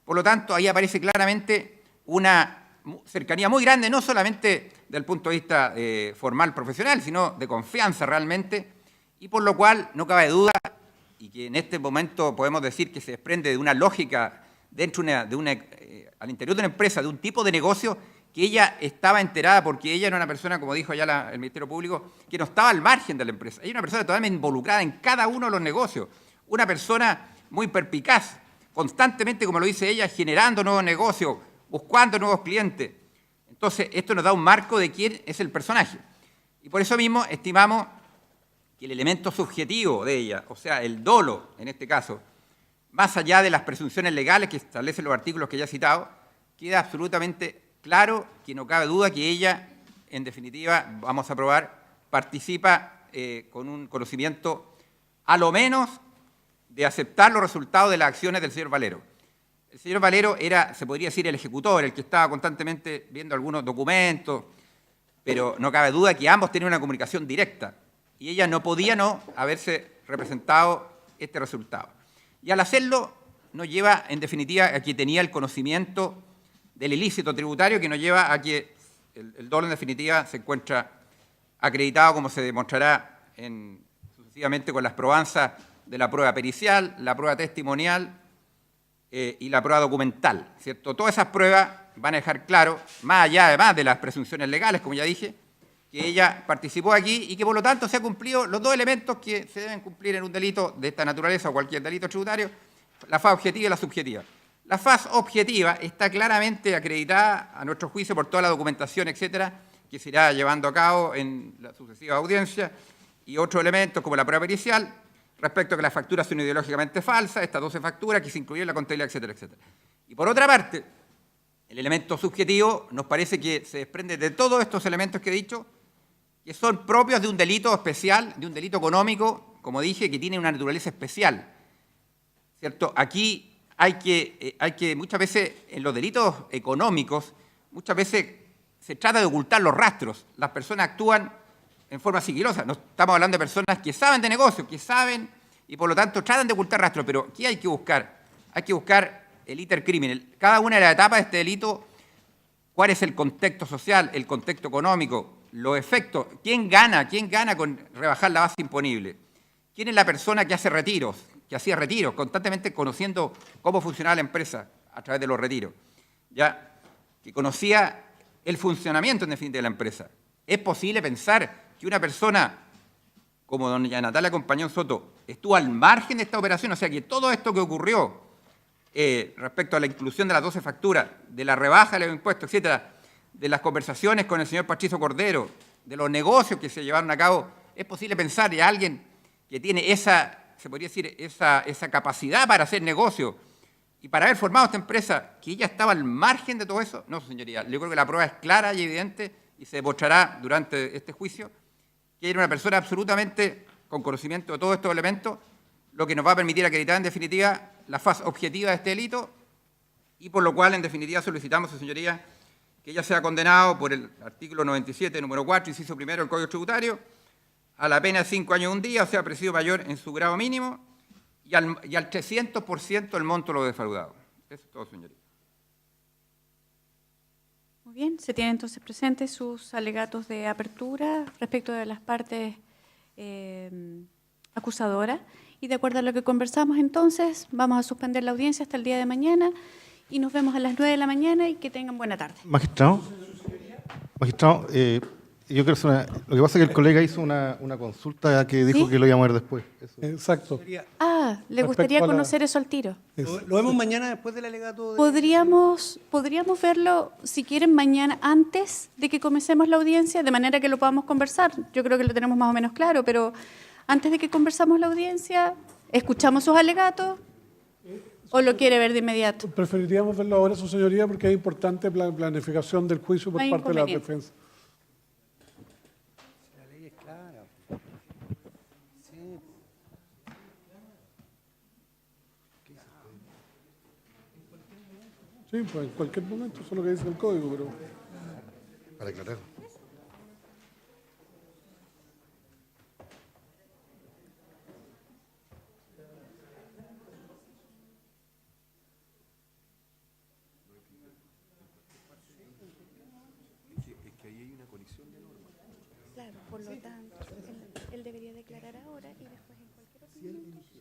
Por lo tanto, ahí aparece claramente una cercanía muy grande, no solamente desde el punto de vista formal, profesional, sino de confianza realmente, y por lo cual no cabe duda, y que en este momento podemos decir que se desprende de una lógica dentro al interior de una empresa, de un tipo de negocio, que ella estaba enterada, porque ella era una persona, como dijo ya el Ministerio Público, que no estaba al margen de la empresa. Ella era una persona totalmente involucrada en cada uno de los negocios, una persona muy perspicaz, constantemente, como lo dice ella, generando nuevos negocios, buscando nuevos clientes. Entonces, esto nos da un marco de quién es el personaje. Y por eso mismo estimamos que el elemento subjetivo de ella, o sea, el dolo, en este caso, más allá de las presunciones legales que establecen los artículos que ya he citado, queda absolutamente claro que no cabe duda que ella en definitiva, vamos a aprobar, participa con un conocimiento, a lo menos, de aceptar los resultados de las acciones del señor Valero. El señor Valero era, se podría decir, el ejecutor, el que estaba constantemente viendo algunos documentos, pero no cabe duda que ambos tenían una comunicación directa y ella no podía no haberse representado este resultado. Y al hacerlo, nos lleva, en definitiva, a que tenía el conocimiento del ilícito tributario, que nos lleva a que el dolo, en definitiva, se encuentra acreditado, como se demostrará sucesivamente con las probanzas de la prueba pericial, la prueba testimonial y la prueba documental, ¿cierto? Todas esas pruebas van a dejar claro, más allá además de las presunciones legales, como ya dije, que ella participó aquí y que por lo tanto se han cumplido los dos elementos que se deben cumplir en un delito de esta naturaleza o cualquier delito tributario, la faz objetiva y la subjetiva. La faz objetiva está claramente acreditada, a nuestro juicio, por toda la documentación, etcétera, que se irá llevando a cabo en la sucesiva audiencia, y otros elementos como la prueba pericial, respecto a que las facturas son ideológicamente falsas, estas 12 facturas que se incluyen en la contabilidad, etcétera, etcétera. Y por otra parte, el elemento subjetivo nos parece que se desprende de todos estos elementos que he dicho, que son propios de un delito especial, de un delito económico, como dije, que tiene una naturaleza especial, ¿cierto? Aquí hay que muchas veces, en los delitos económicos, muchas veces se trata de ocultar los rastros. Las personas actúan en forma sigilosa. No estamos hablando de personas que saben de negocios, que saben y por lo tanto tratan de ocultar rastros. Pero ¿qué hay que buscar? Hay que buscar el iter crimen. Cada una de las etapas de este delito, cuál es el contexto social, el contexto económico, los efectos, quién gana con rebajar la base imponible, quién es la persona que hace retiros, que hacía retiros, constantemente conociendo cómo funcionaba la empresa a través de los retiros, ya que conocía el funcionamiento en definitiva de la empresa. ¿Es posible pensar que una persona como doña Natalia Compañón Soto estuvo al margen de esta operación? O sea, que todo esto que ocurrió respecto a la inclusión de las 12 facturas, de la rebaja de los impuestos, etcétera, de las conversaciones con el señor Patricio Cordero, de los negocios que se llevaron a cabo, ¿es posible pensar que alguien que tiene esa, se podría decir, esa capacidad para hacer negocio y para haber formado esta empresa, que ella estaba al margen de todo eso? No, señoría, yo creo que la prueba es clara y evidente y se demostrará durante este juicio que era una persona absolutamente con conocimiento de todos estos elementos, lo que nos va a permitir acreditar en definitiva la faz objetiva de este delito y por lo cual en definitiva solicitamos, señoría, que ella sea condenado por el artículo 97, número 4, inciso primero del Código Tributario, a la pena de 5 años y 1 día, o sea, presidio mayor en su grado mínimo, y al 300% del monto de lo defraudado. Eso es todo, señoría. Muy bien, se tienen entonces presentes sus alegatos de apertura respecto de las partes acusadoras. Y de acuerdo a lo que conversamos entonces, vamos a suspender la audiencia hasta el día de mañana y nos vemos a las 9 de la mañana y que tengan buena tarde. Magistrado, yo creo que lo que pasa es que el colega hizo una consulta que dijo ¿Sí? que lo iba a ver después. Eso. Exacto. Ah, le Respecto gustaría a la- conocer eso al tiro. Lo vemos mañana después del alegato de... Podríamos verlo, si quieren, mañana antes de que comencemos la audiencia, de manera que lo podamos conversar. Yo creo que lo tenemos más o menos claro, pero antes de que conversamos la audiencia, ¿escuchamos sus alegatos o lo quiere ver de inmediato? Preferiríamos verlo ahora, su señoría, porque es importante planificación del juicio por No hay parte de la inconveniente. defensa. La ley es clara. Sí. Sí, pues en cualquier momento, eso es lo que dice el código, pero... Para aclarar. Claro, por lo tanto, él debería declarar ahora y después en cualquier otro momento.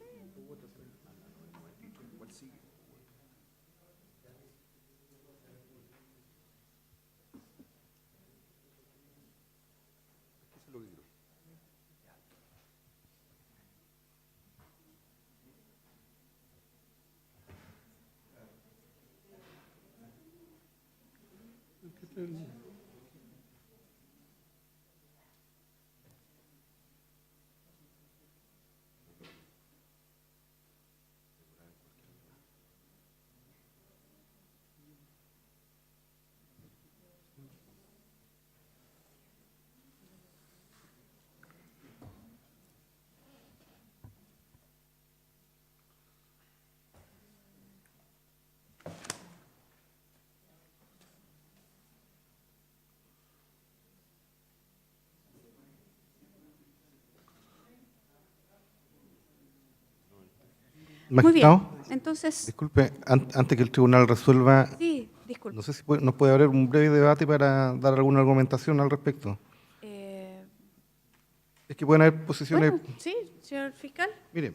Muy bien. Magistrado, Entonces, disculpe, antes que el tribunal resuelva, sí, disculpe. no sé si nos puede haber un breve debate para dar alguna argumentación al respecto. Es que pueden haber posiciones... Bueno, sí, señor fiscal. Mire,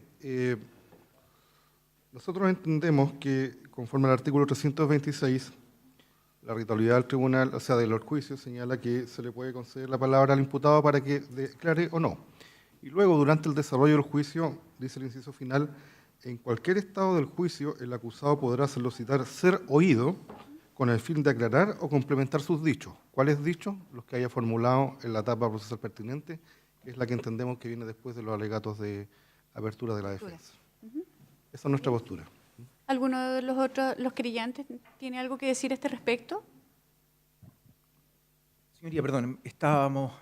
nosotros entendemos que, conforme al artículo 326, la ritualidad del tribunal, o sea, de los juicios, señala que se le puede conceder la palabra al imputado para que declare o no. Y luego, durante el desarrollo del juicio, dice el inciso final, en cualquier estado del juicio, el acusado podrá solicitar ser oído con el fin de aclarar o complementar sus dichos. ¿Cuáles dichos? Los que haya formulado en la etapa procesal pertinente, que es la que entendemos que viene después de los alegatos de apertura de la defensa. Esa es nuestra postura. ¿Alguno de los querellantes tiene algo que decir a este respecto? Señoría, perdón, estábamos...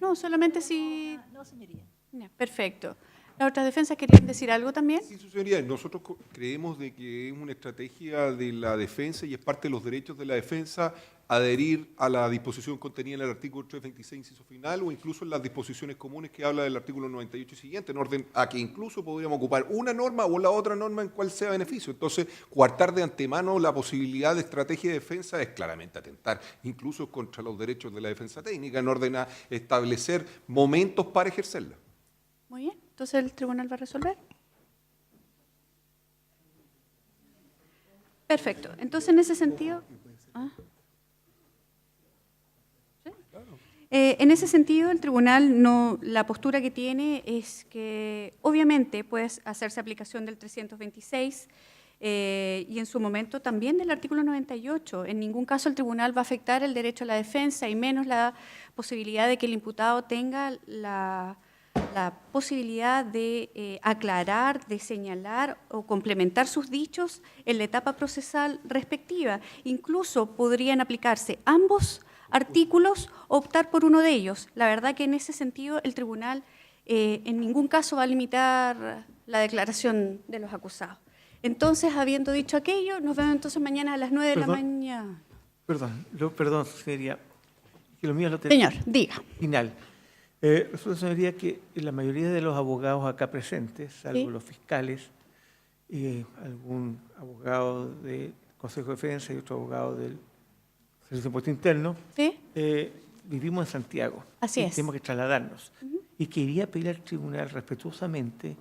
No, solamente si... No, señoría. Ya, perfecto. ¿Las otras defensas querían decir algo también? Sí, su señoría, nosotros creemos de que es una estrategia de la defensa y es parte de los derechos de la defensa adherir a la disposición contenida en el artículo 326, inciso final, o incluso en las disposiciones comunes que habla del artículo 98 y siguiente, en orden a que incluso podríamos ocupar una norma o la otra norma en cual sea beneficio. Entonces, coartar de antemano la posibilidad de estrategia de defensa es claramente atentar, incluso contra los derechos de la defensa técnica, en orden a establecer momentos para ejercerla. Muy bien. Entonces, ¿el tribunal va a resolver? Perfecto. Entonces, en ese sentido... ¿Sí? En ese sentido, el tribunal la postura que tiene es que obviamente puede hacerse aplicación del 326 y en su momento también del artículo 98. En ningún caso el tribunal va a afectar el derecho a la defensa y menos la posibilidad de que el imputado tenga la posibilidad de aclarar, de señalar o complementar sus dichos en la etapa procesal respectiva. Incluso podrían aplicarse ambos artículos o optar por uno de ellos. La verdad que en ese sentido el tribunal en ningún caso va a limitar la declaración de los acusados. Entonces, habiendo dicho aquello, nos vemos entonces mañana a las 9 de la mañana. Perdón, señoría, que lo mío es lo Señor, diga. final. Resulta, señoría, que la mayoría de los abogados acá presentes, salvo Sí. los fiscales, algún abogado del Consejo de Defensa y otro abogado del Servicio de Impuesto Interno, ¿Sí? vivimos en Santiago. Así y es. tenemos que trasladarnos. Y quería pedir al tribunal respetuosamente,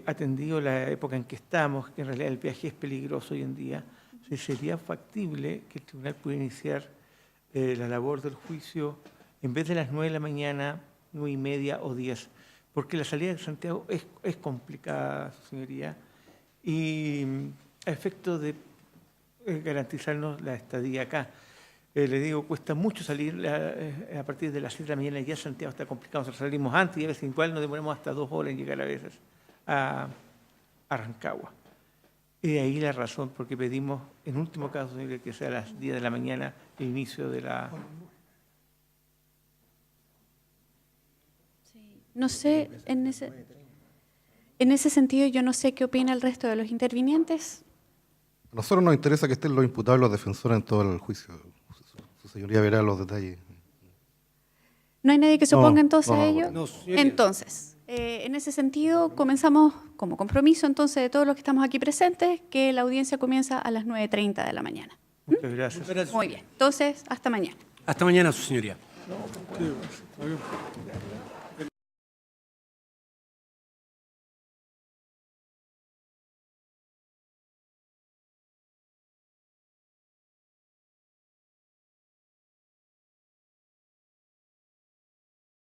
atendido la época en que estamos, que en realidad el viaje es peligroso hoy en día, si sería factible que el tribunal pudiera iniciar la labor del juicio en vez de las 9 de la mañana, 9:30 o 10, porque la salida de Santiago es complicada, señoría, y a efecto de garantizarnos la estadía acá. Le digo, cuesta mucho salir a partir de las 7 de la mañana, ya Santiago está complicado, nosotros salimos antes y a veces igual nos demoramos hasta 2 horas en llegar a veces a Rancagua. Y de ahí la razón, porque pedimos, en último caso, señoría, que sea a las 10 de la mañana el inicio de la... No sé, en ese sentido yo no sé qué opina el resto de los intervinientes. A nosotros nos interesa que estén los imputados y los defensores en todo el juicio. Su señoría verá los detalles. ¿No hay nadie que se No, oponga entonces no, a no, ello? no, señoría. Entonces, en ese sentido, comenzamos como compromiso entonces de todos los que estamos aquí presentes, que la audiencia comienza a las 9:30 de la mañana. Muchas gracias. Muy bien, entonces, hasta mañana. Hasta mañana, su señoría.